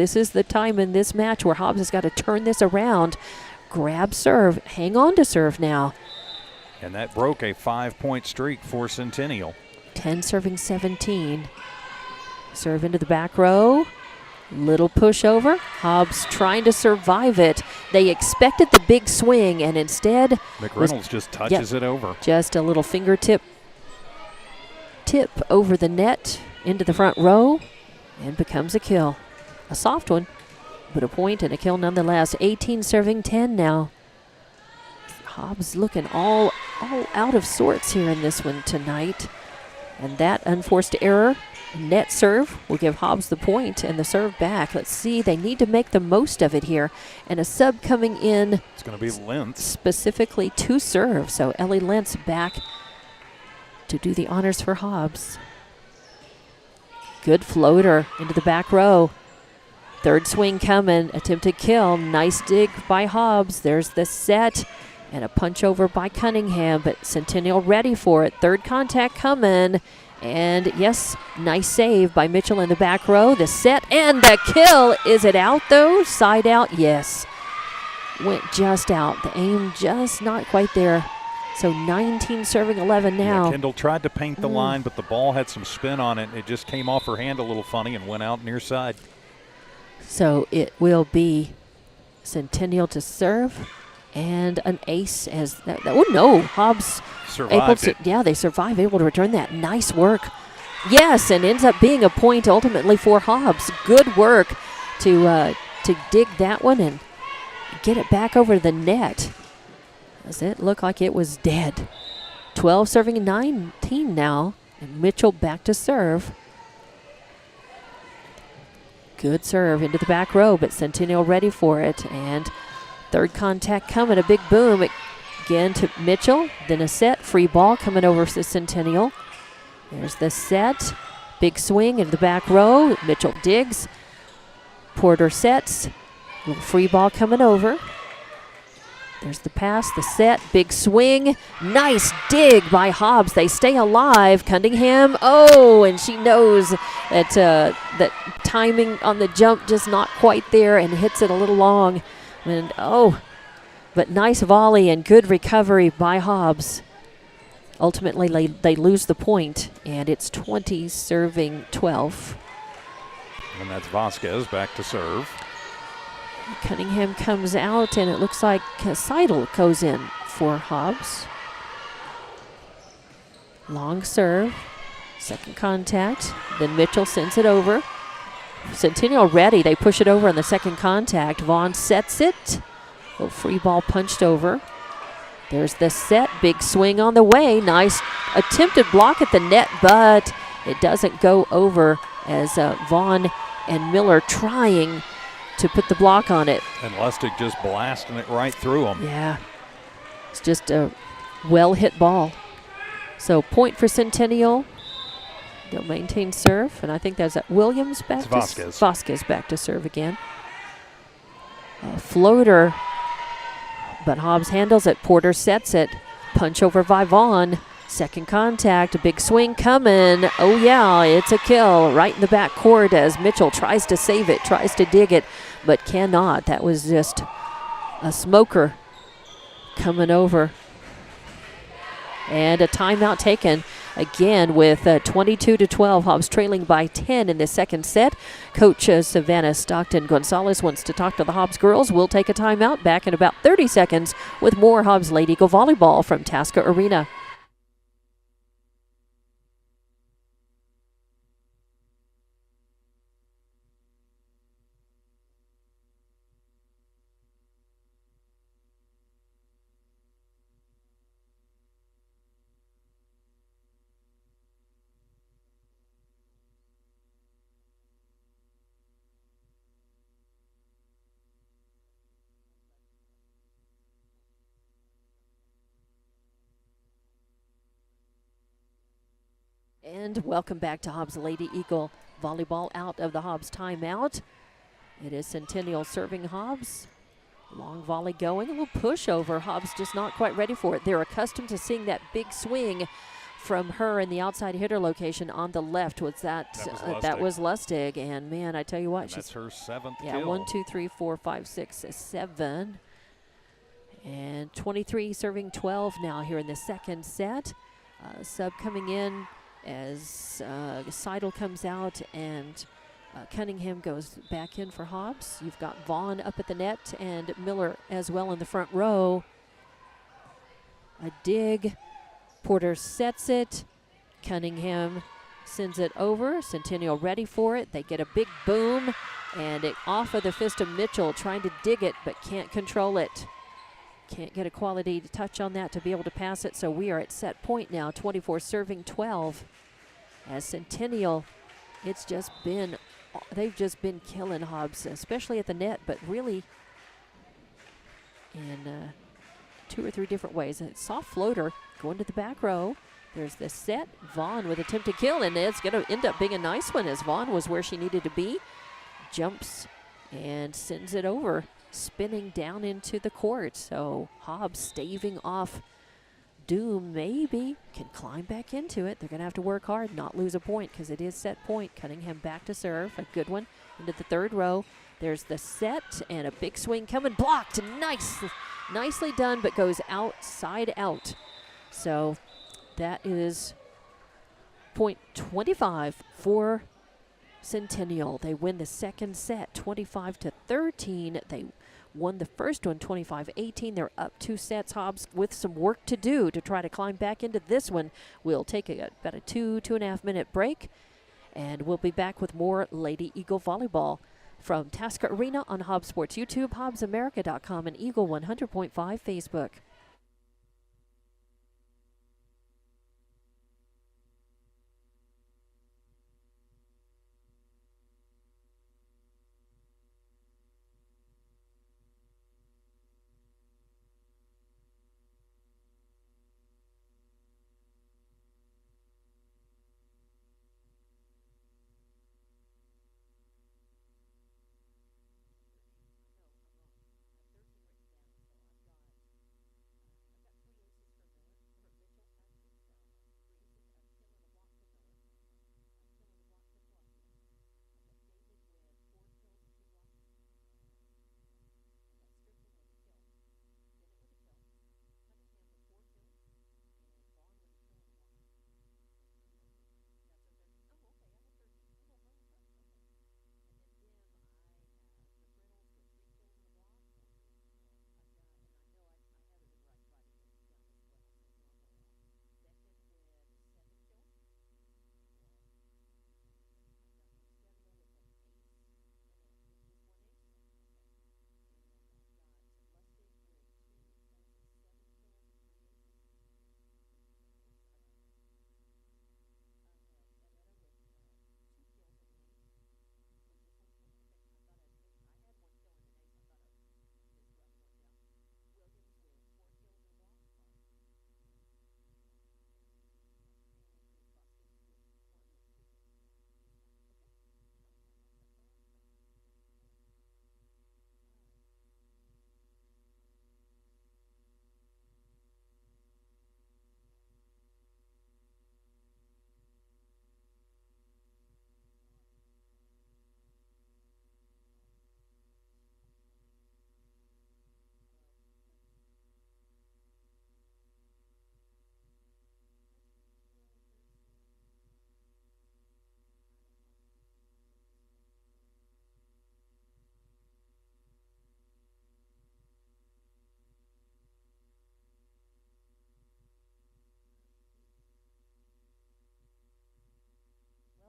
in this match where Hobbs has got to turn this around. Grab serve, hang on to serve now. And that broke a 5-point streak for Centennial. 10 serving 17. Serve into the back row. Little pushover. Hobbs trying to survive it. They expected the big swing, and instead McReynolds just touches it over. Just a little fingertip tip over the net into the front row, and becomes a kill. A soft one, but a point and a kill nonetheless. 18 serving 10 now. Hobbs looking all out of sorts here in this one tonight. And that unforced error, net serve, will give Hobbs the point and the serve back. Let's see, they need to make the most of it here. And a sub coming in. It's going to be Lentz. Specifically to serve. So Ellie Lentz back to do the honors for Hobbs. Good floater into the back row. Third swing coming, attempted kill. Nice dig by Hobbs. There's the set. And a punch over by Cunningham, but Centennial ready for it. Third contact coming. And yes, nice save by Mitchell in the back row. The set and the kill. Is it out though? Side out, yes. Went just out. The aim just not quite there. So 19 serving 11 now. Yeah, Kendall tried to paint the line, but the ball had some spin on it. It just came off her hand a little funny and went out near side. So it will be Centennial to serve. And an ace as that. Oh no, Hobbs Survived it. Yeah, they survive, able to return that. Nice work. Yes, and ends up being a point ultimately for Hobbs. Good work to dig that one and get it back over the net. As it looked like it was dead. 12 serving 19 now, and Mitchell back to serve. Good serve into the back row, but Centennial ready for it, and third contact coming, a big boom again to Mitchell. Then a set, free ball coming over to Centennial. There's the set, big swing into the back row. Mitchell digs, Porter sets, little free ball coming over. There's the pass, the set, big swing. Nice dig by Hobbs. They stay alive. Cunningham, and she knows that that timing on the jump just not quite there and hits it a little long. And but nice volley and good recovery by Hobbs. Ultimately, they lose the point, and it's 20 serving 12. And that's Vasquez back to serve. Cunningham comes out, and it looks like Seidel goes in for Hobbs. Long serve, second contact, then Mitchell sends it over. Centennial ready, they push it over on the second contact. Vaughn sets it, little free ball punched over. There's the set, big swing on the way. Nice attempted block at the net, but it doesn't go over as Vaughn and Miller trying to put the block on it. And Lustig just blasting it right through him. Yeah, it's just a well-hit ball. So point for Centennial. They'll maintain serve, and I think that's Williams back. Vasquez back to serve again. Floater, but Hobbs handles it. Porter sets it. Punch over by Vaughn. Second contact, a big swing coming. Oh yeah, it's a kill right in the back court as Mitchell tries to save it, tries to dig it, but cannot. That was just a smoker coming over. And a timeout taken again with 22-12. Hobbs trailing by 10 in the second set. Coach Savannah Stockton-Gonzalez wants to talk to the Hobbs girls. We'll take a timeout, back in about 30 seconds with more Hobbs Lady Eagle Volleyball from Tasca Arena. And welcome back to Hobbs Lady Eagle Volleyball out of the Hobbs timeout. It is Centennial serving Hobbs. Long volley going, a little pushover. Hobbs just not quite ready for it. They're accustomed to seeing that big swing from her in the outside hitter location on the left. That was Lustig. And man, I tell you what, that's her seventh kill. Yeah, 1, 2, 3, 4, 5, 6, 7. And 23 serving 12 now here in the second set. Sub coming in as Seidel comes out and Cunningham goes back in for Hobbs. You've got Vaughn up at the net and Miller as well in the front row. A dig. Porter sets it. Cunningham sends it over. Centennial ready for it. They get a big boom, and it off of the fist of Mitchell, trying to dig it, but can't control it. Can't get a quality touch on that to be able to pass it, so we are at set point now, 24 serving 12. As Centennial, they've just been killing Hobbs, especially at the net, but really in 2 or 3 different ways. A soft floater going to the back row. There's the set. Vaughn with attempt to kill, and it's going to end up being a nice one as Vaughn was where she needed to be. Jumps and sends it over, spinning down into the court. So Hobbs staving off Doom, maybe can climb back into it. They're going to have to work hard, not lose a point, because it is set point. Cunningham back to serve, a good one into the third row. There's the set and a big swing coming, blocked. Nicely done, but goes outside out. So that is point 25 for Centennial. They win the second set 25-13. They won the first one 25-18. They're up 2 sets. Hobbs with some work to do to try to climb back into this one. We'll take about a 2.5 minute break, and we'll be back with more Lady Eagle Volleyball from Tasca Arena on Hobbs Sports YouTube, HobbsAmerica.com, and Eagle 100.5 Facebook.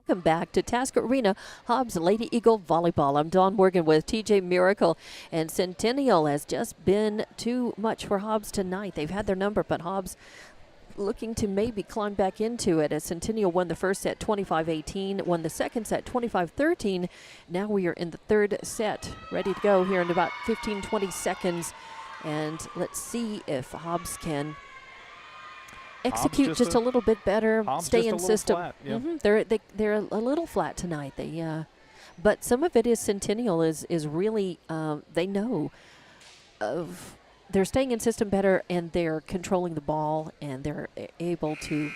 Welcome back to Tasca Arena, Hobbs Lady Eagle Volleyball. I'm Dawn Morgan with TJ Miracle, and Centennial has just been too much for Hobbs tonight. They've had their number, but Hobbs looking to maybe climb back into it, as Centennial won the first set 25-18, won the second set 25-13. Now we are in the third set, ready to go here in about 15-20 seconds, and let's see if Hobbs can execute just a little bit better, stay in system. Flat, yeah. They're a little flat tonight. But some of it is Centennial is really they know of. They're staying in system better, and they're controlling the ball, and they're able to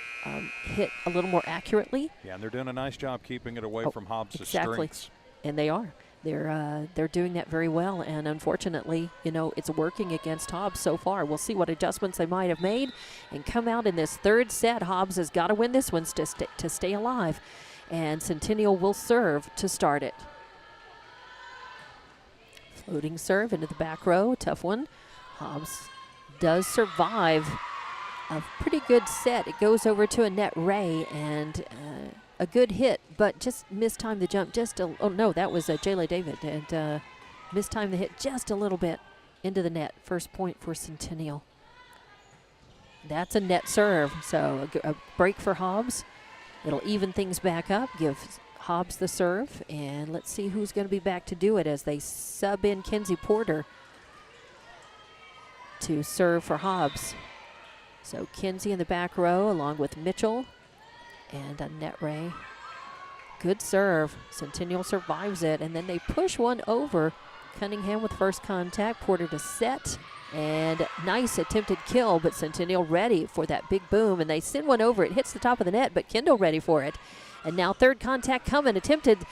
hit a little more accurately. Yeah, and they're doing a nice job keeping it away from Hobbs' strengths. And they are. They're doing that very well, and unfortunately, it's working against Hobbs so far. We'll see what adjustments they might have made and come out in this third set. Hobbs has got to win this one to stay alive, and Centennial will serve to start it. Floating serve into the back row, tough one. Hobbs does survive a pretty good set. It goes over to Annette Ray, and a good hit, but just mistimed the jump oh no, that was Jayla David, and mistimed the hit just a little bit into the net. First point for Centennial. That's a net serve, so a break for Hobbs. It'll even things back up, give Hobbs the serve, and let's see who's going to be back to do it as they sub in Kenzie Porter to serve for Hobbs. So Kenzie in the back row along with Mitchell and Annette Ray. Good serve. Centennial survives it, and then they push one over. Cunningham with first contact. Porter to set, and nice attempted kill, but Centennial ready for that big boom, and they send one over. It hits the top of the net, but Kendall ready for it. And now third contact coming. Attempted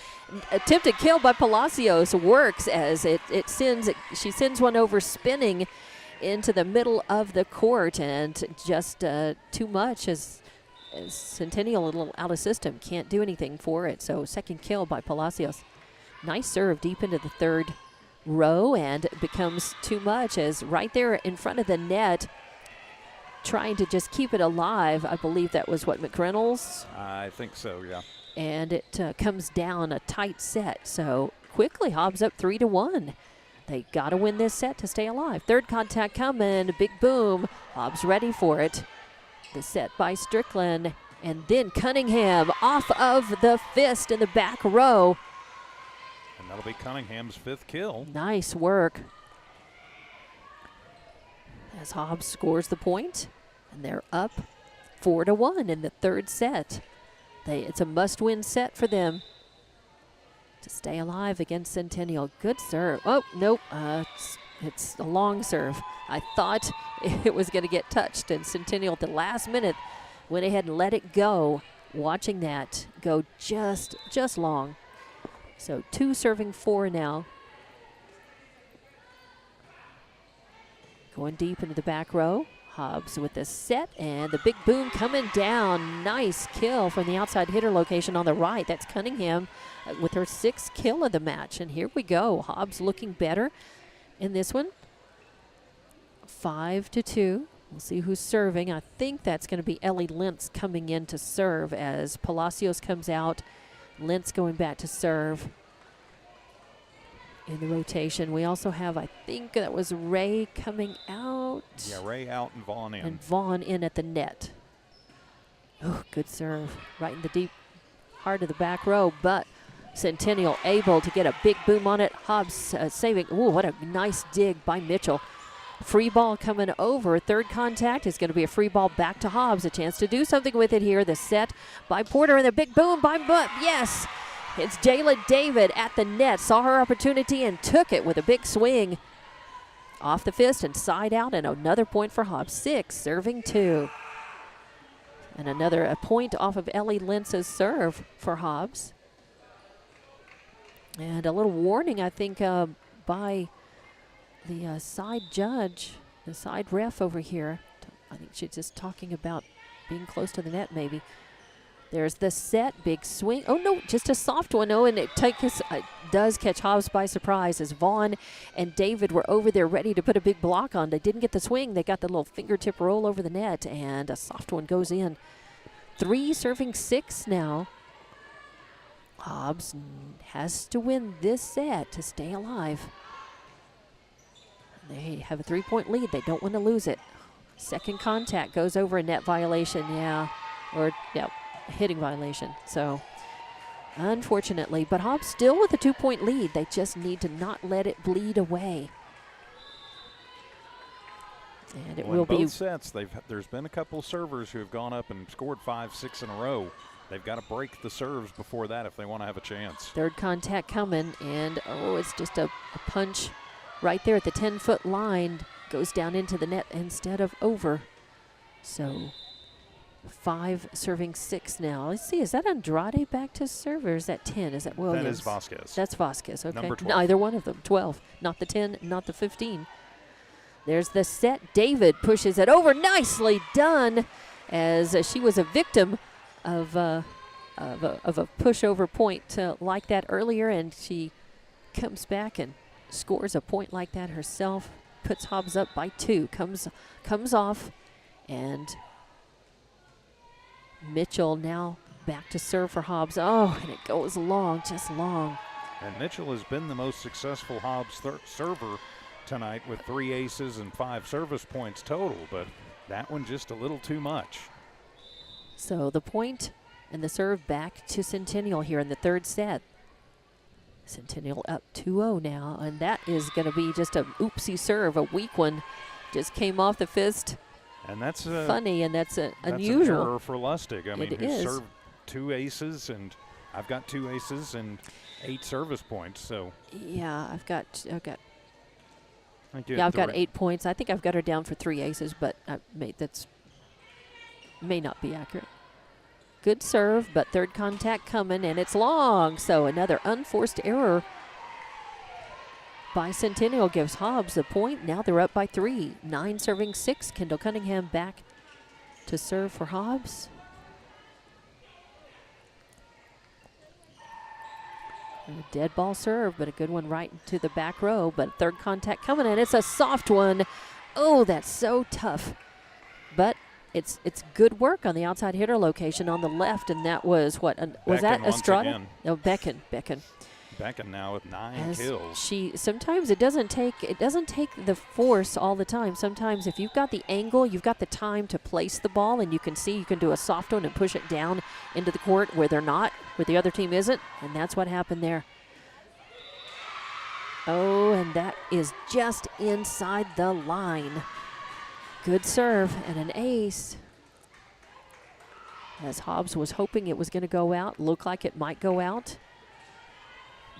kill by Palacios works as she sends one over spinning into the middle of the court, and just too much as Centennial a little out of system, can't do anything for it. So second kill by Palacios. Nice serve deep into the third row, and it becomes too much as right there in front of the net, trying to just keep it alive. I believe that was what, McReynolds? I think so, yeah. And it comes down a tight set. So quickly Hobbs up 3-1. They got to win this set to stay alive. Third contact coming, big boom. Hobbs ready for it. The set by Strickland, and then Cunningham off of the fist in the back row. And that'll be Cunningham's 5th kill. Nice work. As Hobbs scores the point, and they're up 4-1 in the third set. It's a must-win set for them to stay alive against Centennial. Good serve. Oh, nope. It's a long serve. I thought it was going to get touched, and Centennial at the last minute went ahead and let it go. Watching that go just long. So 2 serving 4 now. Going deep into the back row. Hobbs with the set, and the big boom coming down. Nice kill from the outside hitter location on the right. That's Cunningham with her 6th kill of the match. And here we go. Hobbs looking better in this one. 5-2. We'll see who's serving. I think that's going to be Ellie Lentz coming in to serve as Palacios comes out. Lentz going back to serve in the rotation. We also have, I think that was Ray coming out. Yeah, Ray out and Vaughn in. And Vaughn in at the net. Oh, good serve. Right in the deep heart of the back row, but Centennial able to get a big boom on it. Hobbs saving. Ooh, what a nice dig by Mitchell. Free ball coming over. Third contact is going to be a free ball back to Hobbs. A chance to do something with it here. The set by Porter and the big boom by Butt. Yes, it's Jayla David at the net. Saw her opportunity and took it with a big swing. Off the fist and side out, and another point for Hobbs. 6, serving 2. And a point off of Ellie Lentz's serve for Hobbs. And a little warning, I think, by the side judge, the side ref over here. I think she's just talking about being close to the net, maybe. There's the set, big swing. Oh, no, just a soft one. Oh, and it does catch Hobbs by surprise as Vaughn and David were over there ready to put a big block on. They didn't get the swing. They got the little fingertip roll over the net, and a soft one goes in. 3, serving 6 now. Hobbs has to win this set to stay alive. They have a 3-point lead. They don't want to lose it. Second contact goes over a net violation, hitting violation. So, unfortunately, but Hobbs still with a 2-point lead. They just need to not let it bleed away. And it will be both sets. There's been a couple of servers who have gone up and scored 5, 6 in a row. They've got to break the serves before that if they want to have a chance. Third contact coming, and it's just a punch right there at the 10-foot line. Goes down into the net instead of over. So 5, serving 6 now. Let's see, is that Andrade back to serve, or is that 10? Is that Williams? That is Vasquez. That's Vasquez, okay. Number 12. Neither one of them, 12. Not the 10, not the 15. There's the set. David pushes it over. Nicely done, as she was a victim of a pushover point like that earlier, and she comes back and scores a point like that herself. Puts Hobbs up by 2. Comes off, and Mitchell now back to serve for Hobbs. Oh, and it goes long, just long. And Mitchell has been the most successful Hobbs server tonight with 3 aces and 5 service points total, but that one just a little too much. So the point and the serve back to Centennial here in the third set. Centennial up 2-0 now, and that is going to be just a oopsie serve, a weak one. Just came off the fist. And that's funny, and that's an unusual. error for Lustig. I mean, It he is. served 2 aces, and I've got 2 aces and 8 service points. So Yeah, I've got I think you yeah, had I've got 3. 8 points. I think I've got her down for 3 aces, but that's may not be accurate. Good serve, but third contact coming, and it's long. So another unforced error by Centennial gives Hobbs the point. Now they're up by 3. 9 serving 6. Kendall Cunningham back to serve for Hobbs. And a dead ball serve, but a good one right into the back row. But third contact coming in. It's a soft one. Oh, that's so tough. But it's good work on the outside hitter location on the left, and that was what? Was that Becken once Estrada? again. No, Becken. Becken now with 9 As kills. sometimes it doesn't take the force all the time. Sometimes if you've got the angle, you've got the time to place the ball, and you can do a soft one and push it down into the court where they're not, where the other team isn't, and that's what happened there. Oh, and that is just inside the line. Good serve and an ace. As Hobbs was hoping it was going to go out, looked like it might go out.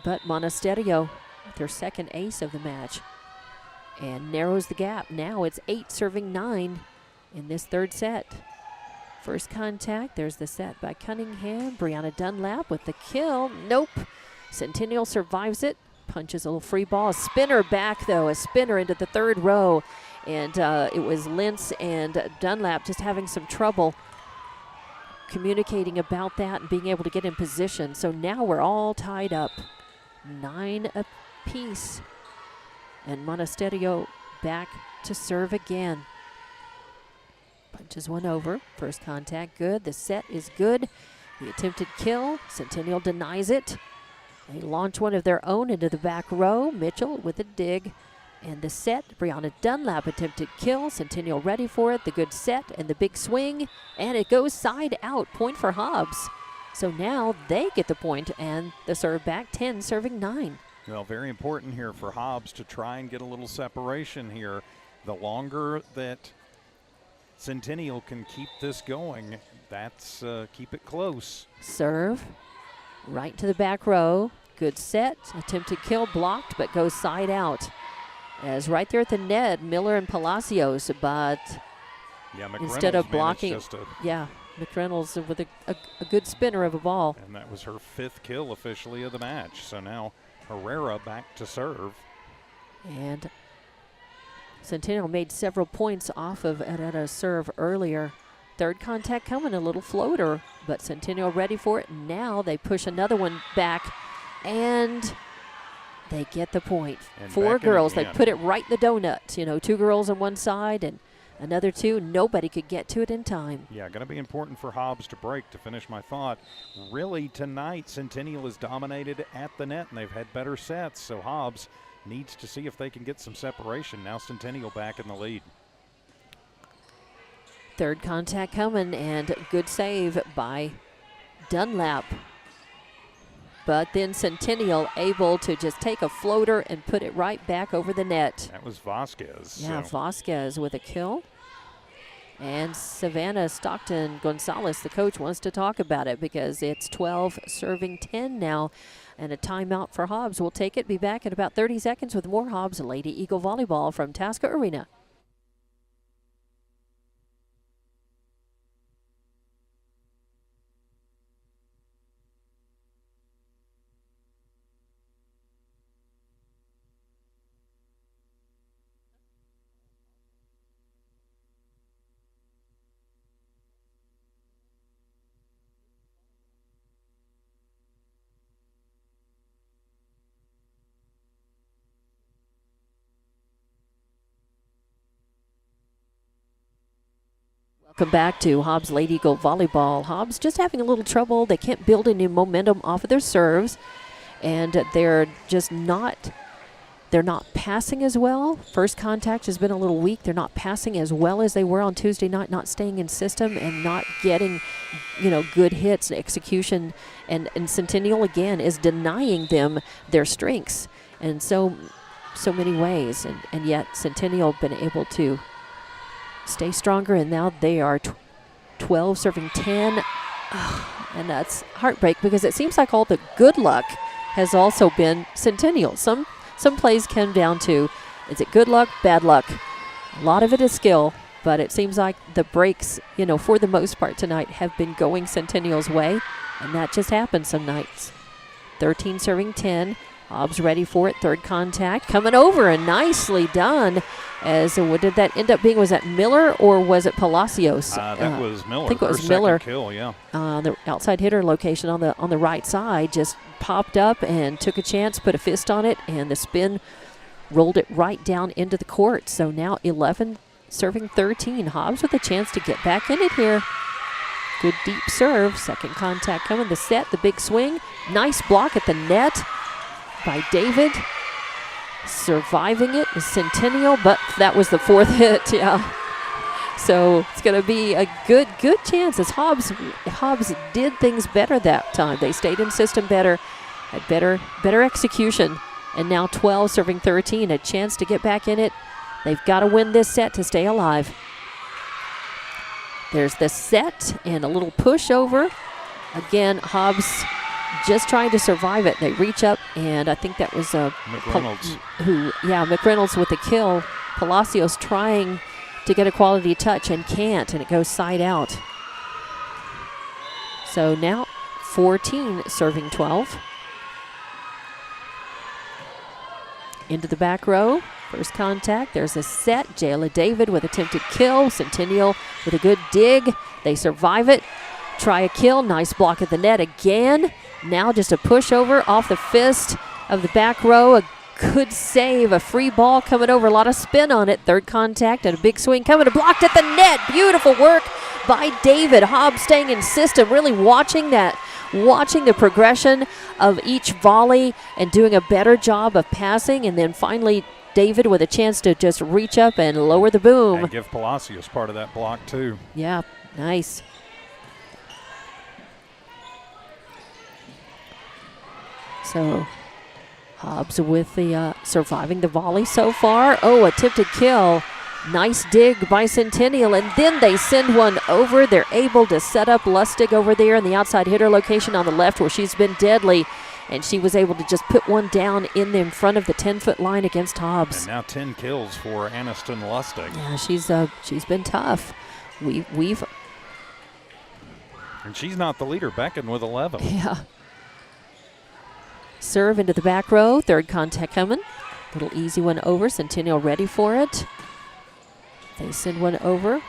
But Monasterio, their second ace of the match, and narrows the gap. Now it's 8 serving 9 in this third set. First contact, there's the set by Cunningham. Brianna Dunlap with the kill. Nope. Centennial survives it. Punches a little free ball. A spinner back, though. A spinner into the third row. And it was Lentz and Dunlap just having some trouble communicating about that and being able to get in position. So now we're all tied up. 9 apiece. And Monasterio back to serve again. Punches one over. First contact good. The set is good. The attempted kill. Centennial denies it. They launch one of their own into the back row. Mitchell with a dig. And the set, Brianna Dunlap attempted kill. Centennial ready for it. The good set and the big swing. And it goes side out. Point for Hobbs. So now they get the point and the serve back. 10 serving 9. Well, very important here for Hobbs to try and get a little separation here. The longer that Centennial can keep this going, that's keep it close. Serve right to the back row. Good set. Attempted kill blocked, but goes side out. As right there at the net, Miller and Palacios, but Yeah, instead of McReynolds blocking, managed just yeah, McReynolds with a good spinner of a ball. and that was her 5th kill officially of the match. So now Herrera back to serve. And Centennial made several points off of Herrera's serve earlier. Third contact coming, a little floater, but Centennial ready for it. Now they push another one back, and they get the point. And 4 Becken girls, again. they put it right in the donut. 2 girls on one side and another 2. Nobody could get to it in time. Yeah, going to be important for Hobbs to break. To finish my thought, really tonight Centennial is dominated at the net, and they've had better sets. So Hobbs needs to see if they can get some separation. Now Centennial back in the lead. Third contact coming, and good save by Dunlap. But then Centennial able to just take a floater and put it right back over the net. That was Vasquez. Yeah, so. Vasquez with a kill. And Savannah Stockton Gonzalez, the coach, wants to talk about it because it's 12 serving 10 now. And a timeout for Hobbs. We'll take it. Be back in about 30 seconds with more Hobbs Lady Eagle Volleyball from Tasca Arena. Welcome back to Hobbs Lady Eagle Volleyball. Hobbs just having a little trouble. They can't build any momentum off of their serves, and they're not passing as well. First contact has been a little weak. They're not passing as well as they were on Tuesday night, not staying in system and not getting, good hits and execution. And Centennial, again, is denying them their strengths in so many ways. And yet Centennial been able to stay stronger, and now they are 12 serving 10. Oh, and that's heartbreak because it seems like all the good luck has also been Centennial. Some plays come down to, is it good luck, bad luck? A lot of it is skill, but it seems like the breaks, for the most part tonight have been going Centennial's way, and that just happens some nights. 13 serving 10. Hobbs ready for it. Third contact coming over, and nicely done. As what did that end up being? Was that Miller or was it Palacios? That was Miller. I think it was Her Miller. second kill, yeah. The outside hitter location on the right side just popped up and took a chance, put a fist on it, and the spin rolled it right down into the court. So now 11 serving 13. Hobbs with a chance to get back in it here. Good deep serve. Second contact coming. The set, the big swing. Nice block at the net by David. Surviving it is Centennial, but that was the fourth hit, yeah. So it's going to be a good chance as Hobbs did things better that time. They stayed in system better, had better execution, and now 12 serving 13, a chance to get back in it. They've got to win this set to stay alive. There's the set and a little push over. Again, Hobbs just trying to survive it. They reach up, and I think that was McReynolds. McReynolds with the kill. Palacios trying to get a quality touch and can't, and it goes side out. So now 14 serving 12. Into the back row. First contact. There's a set. Jayla David with attempted kill. Centennial with a good dig. They survive it. Try a kill. Nice block at the net again. Now just a pushover off the fist of the back row. A good save. A free ball coming over. A lot of spin on it. Third contact and a big swing coming. Blocked at the net. Beautiful work by David. Hobbs staying in system. Really watching the progression of each volley and doing a better job of passing. And then finally David with a chance to just reach up and lower the boom. And give Palacios part of that block too. Yeah, nice. So Hobbs with the surviving the volley so far. Oh, attempted kill. Nice dig by Centennial, and then they send one over. They're able to set up Lustig over there in the outside hitter location on the left where she's been deadly, and she was able to just put one down in front of the 10-foot line against Hobbs. And now 10 kills for Aniston Lustig. Yeah, she's been tough. We've and she's not the leader. Becken with 11. Yeah. Serve into the back row. Third contact coming. Little easy one over. Centennial ready for it. They send one over.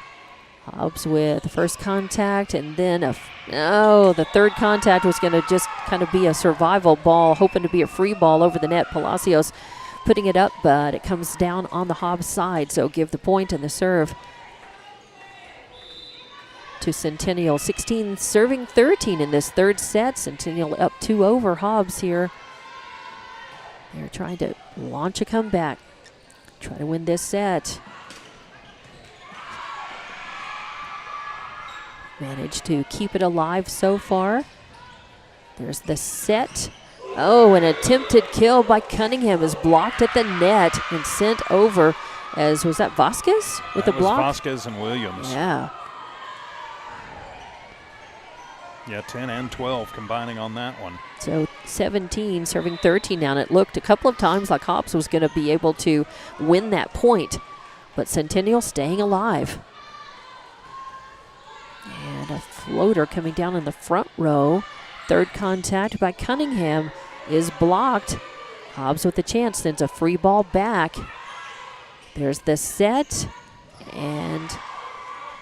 Hobbs with the first contact, and then the third contact was going to just kind of be a survival ball, hoping to be a free ball over the net. Palacios putting it up, but it comes down on the Hobbs side, so give the point and the serve to Centennial. 16 serving 13 in this third set. Centennial up 2 over Hobbs here. They're trying to launch a comeback, try to win this set. Managed to keep it alive so far. There's the set. Oh, an attempted kill by Cunningham is blocked at the net and sent over as, was that Vasquez with the block? Vasquez and Williams. Yeah. Yeah, 10 and 12 combining on that one. So 17 serving 13 now, and it looked a couple of times like Hobbs was going to be able to win that point, but Centennial staying alive. And a floater coming down in the front row. Third contact by Cunningham is blocked. Hobbs with the chance, sends a free ball back. There's the set, and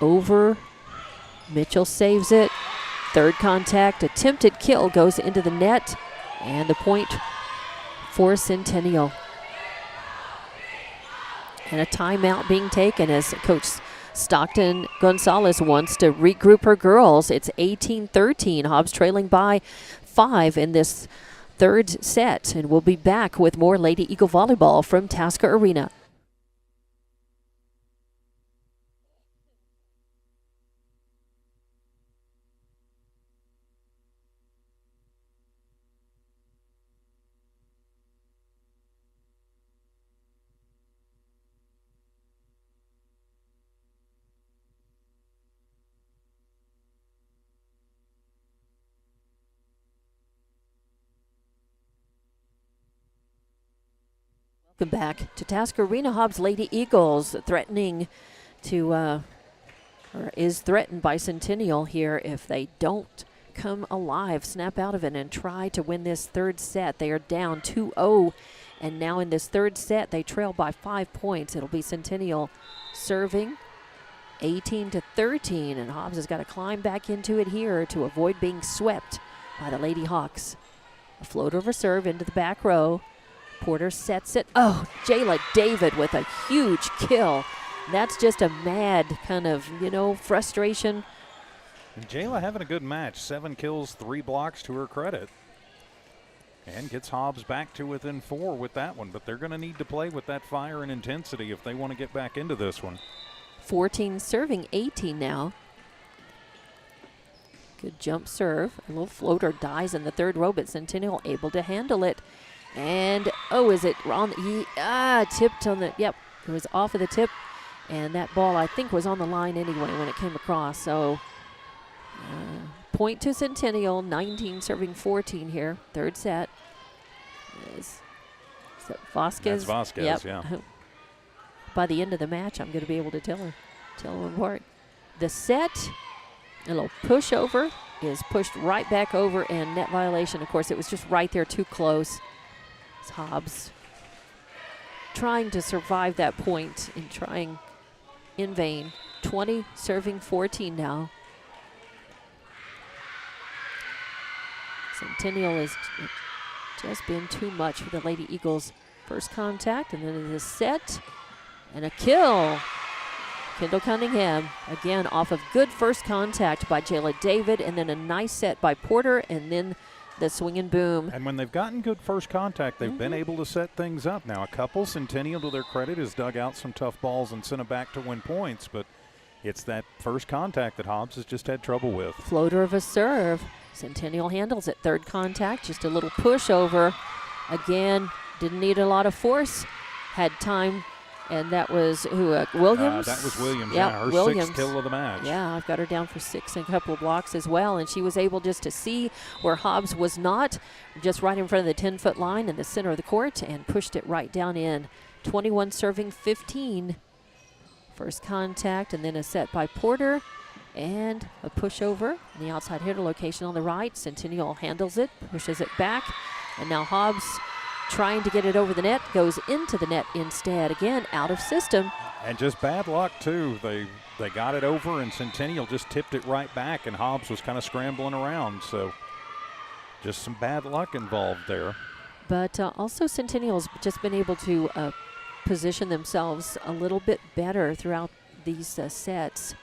over. Mitchell saves it. Third contact, attempted kill goes into the net, and the point for Centennial. And a timeout being taken as Coach Stockton Gonzalez wants to regroup her girls. It's 18-13. Hobbs trailing by 5 in this third set. And we'll be back with more Lady Eagle Volleyball from Tasker Arena. Welcome back to Tasker Arena. Hobbs Lady Eagles threatening to, or is threatened by Centennial here if they don't come alive, snap out of it, and try to win this third set. They are down 2-0, and now in this third set, they trail by 5 points. It'll be Centennial serving 18-13, and Hobbs has got to climb back into it here to avoid being swept by the Lady Hawks. A float over serve into the back row. Porter sets it. Oh, Jayla David with a huge kill. That's just a mad kind of, frustration. And Jayla having a good match. 7 kills, 3 blocks to her credit. And gets Hobbs back to within 4 with that one. But they're going to need to play with that fire and intensity if they want to get back into this one. 14 serving 18 now. Good jump serve. A little floater dies in the third row, but Centennial able to handle it. And, is it wrong? Tipped on the, yep, it was off of the tip. And that ball, I think, was on the line anyway when it came across. So, point to Centennial, 19 serving 14 here, third set. Is that Vasquez? That's Vasquez, yep. Yeah. By the end of the match, I'm going to be able to tell her apart. The set, a little push over, is pushed right back over, and net violation. Of course, it was just right there, too close. It's Hobbs trying to survive that point and trying in vain. 20 serving 14 now. Centennial has just been too much for the Lady Eagles. First contact, and then it is set, and a kill. Kendall Cunningham, again, off of good first contact by Jayla David, and then a nice set by Porter, and then the swing and boom. And when they've gotten good first contact, they've been able to set things up. Now, a couple, Centennial, to their credit, has dug out some tough balls and sent them back to win points, but it's that first contact that Hobbs has just had trouble with. Floater of a serve. Centennial handles it. Third contact, just a little push over. Again, didn't need a lot of force. Had time, and that was Williams? That was Williams, yep, her Williams. 6th kill of the match. Yeah, I've got her down for 6 and a couple of blocks as well, and she was able just to see where Hobbs was not, just right in front of the 10-foot line in the center of the court, and pushed it right down in. 21 serving 15. First contact, and then a set by Porter, and a pushover in the outside hitter location on the right. Centennial handles it, pushes it back, and now Hobbs trying to get it over the net, goes into the net instead. Again, out of system. And just bad luck, too. They got it over, and Centennial just tipped it right back, and Hobbs was kind of scrambling around. So just some bad luck involved there. But also Centennial's just been able to position themselves a little bit better throughout these sets.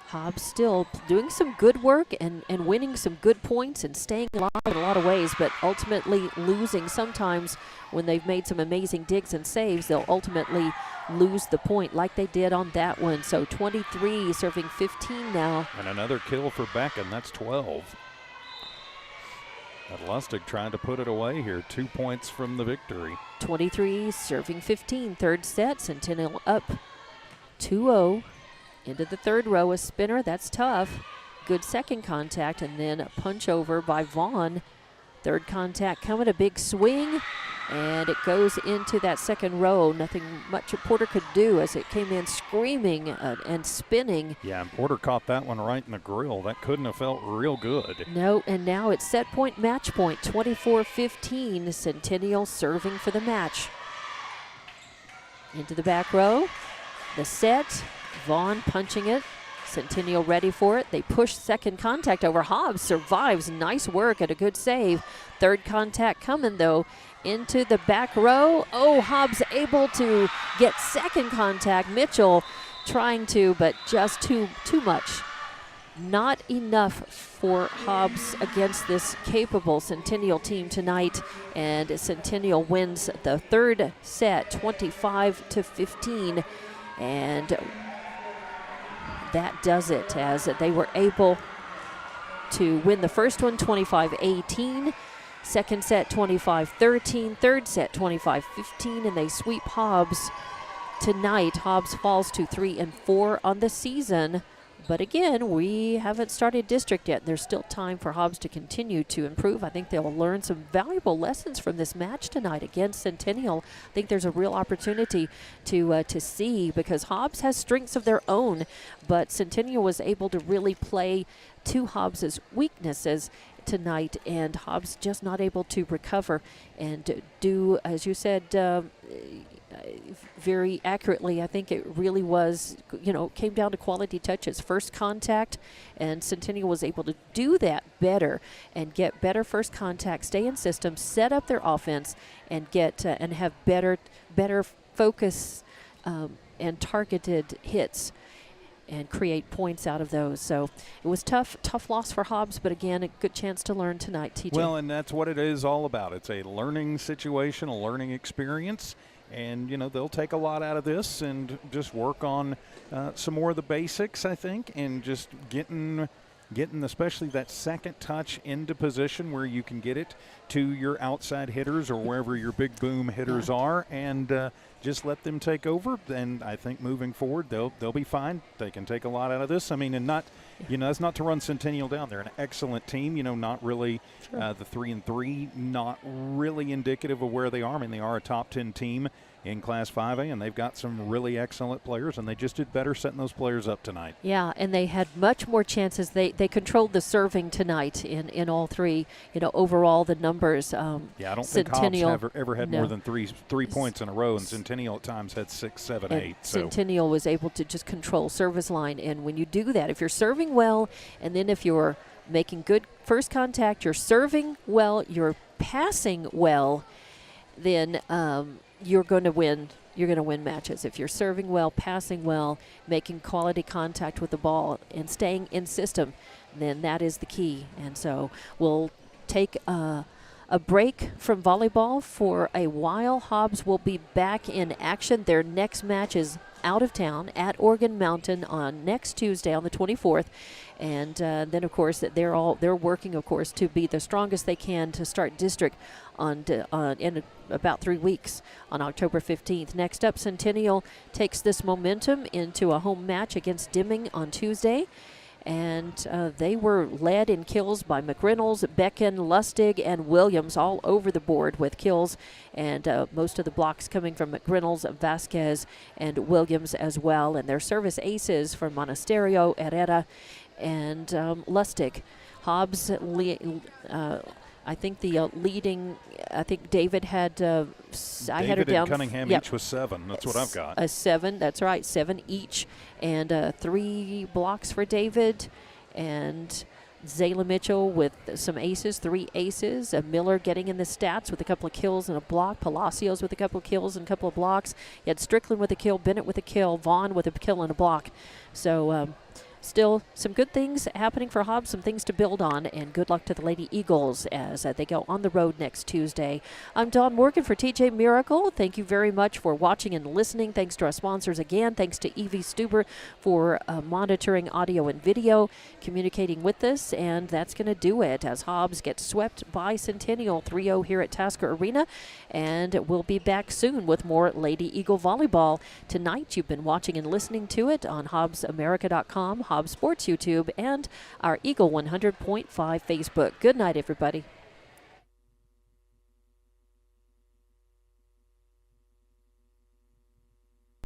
Hobbs still doing some good work and winning some good points and staying alive in a lot of ways, but ultimately losing sometimes when they've made some amazing digs and saves. They'll ultimately lose the point like they did on that one. So 23 serving 15 now. And another kill for Beck, and that's 12. But Lustig trying to put it away here. 2 points from the victory. 23 serving 15. Third set, Centennial up 2-0. Into the third row, a spinner, that's tough. Good second contact, and then a punch over by Vaughn. Third contact coming, a big swing, and it goes into that second row. Nothing much a Porter could do as it came in screaming and spinning. Yeah, and Porter caught that one right in the grill. That couldn't have felt real good. No, and now it's set point, match point, 24-15. Centennial serving for the match. Into the back row, the set. Vaughn punching it. Centennial ready for it. They push second contact over. Hobbs survives. Nice work and a good save. Third contact coming, though, into the back row. Oh, Hobbs able to get second contact. Mitchell trying to, but just too much. Not enough for Hobbs against this capable Centennial team tonight, and Centennial wins the third set 25-15, and that does it, as they were able to win the first one 25-18, second set 25-13, third set 25-15, and they sweep Hobbs tonight. Hobbs falls to 3-4 on the season. But again, we haven't started district yet. There's still time for Hobbs to continue to improve. I think they'll learn some valuable lessons from this match tonight against Centennial. I think there's a real opportunity to see, because Hobbs has strengths of their own, but Centennial was able to really play to Hobbs's weaknesses tonight, and Hobbs just not able to recover and do, as you said, very accurately. I think it really was, came down to quality touches, first contact, and Centennial was able to do that better and get better first contact, stay in system, set up their offense, and get and have better focus and targeted hits and create points out of those. So it was tough loss for Hobbs, but again, a good chance to learn tonight, TJ. Well, and that's what it is all about. It's a learning situation, a learning experience. And, they'll take a lot out of this and just work on some more of the basics, I think, and just getting especially that second touch into position where you can get it to your outside hitters or wherever your big boom hitters are, and just let them take over. And I think moving forward, they'll be fine. They can take a lot out of this. I mean, and not, that's not to run Centennial down. They're an excellent team. Not really the 3-3, not really indicative of where they are. I mean, they are a top 10 team in Class 5A, and they've got some really excellent players, and they just did better setting those players up tonight. Yeah, and they had much more chances. They controlled the serving tonight in all three. Overall the numbers. I don't Centennial, think Hobbs ever had more than three points in a row, and Centennial at times had 6, 7, and 8. So Centennial was able to just control service line, and when you do that, if you're serving well, and then if you're making good first contact, you're serving well, you're passing well, then you're going to win. You're going to win matches if you're serving well, passing well, making quality contact with the ball, and staying in system. Then that is the key. And so we'll take a break from volleyball for a while. Hobbs will be back in action. Their next match is out of town at Organ Mountain on next Tuesday on the 24th. And then, of course, they're working, of course, to be the strongest they can to start district in about 3 weeks on October 15th. Next up, Centennial takes this momentum into a home match against Deming on Tuesday. And they were led in kills by McReynolds, Becken, Lustig, and Williams, all over the board with kills. And most of the blocks coming from McReynolds, Vasquez, and Williams as well. And their service aces from Monasterio, Herrera, and Lustig. Hobbs, I think the leading, I think David had, I had her down. And Cunningham each was 7. That's what I've got. 7, that's right, 7 each. And 3 blocks for David. And Zayla Mitchell with some aces, 3 aces. Miller getting in the stats with a couple of kills and a block. Palacios with a couple of kills and a couple of blocks. You had Strickland with a kill, Bennett with a kill, Vaughn with a kill and a block. So, still some good things happening for Hobbs, some things to build on, and good luck to the Lady Eagles as they go on the road next Tuesday. I'm Dawn Morgan for TJ Miracle. Thank you very much for watching and listening. Thanks to our sponsors again. Thanks to Evie Stuber for monitoring audio and video, communicating with us, and that's going to do it as Hobbs gets swept by Centennial 3-0 here at Tasker Arena, and we'll be back soon with more Lady Eagle Volleyball. Tonight, you've been watching and listening to it on HobbsAmerica.com, Hobbs Sports YouTube, and our Eagle 100.5 Facebook. Good night, everybody.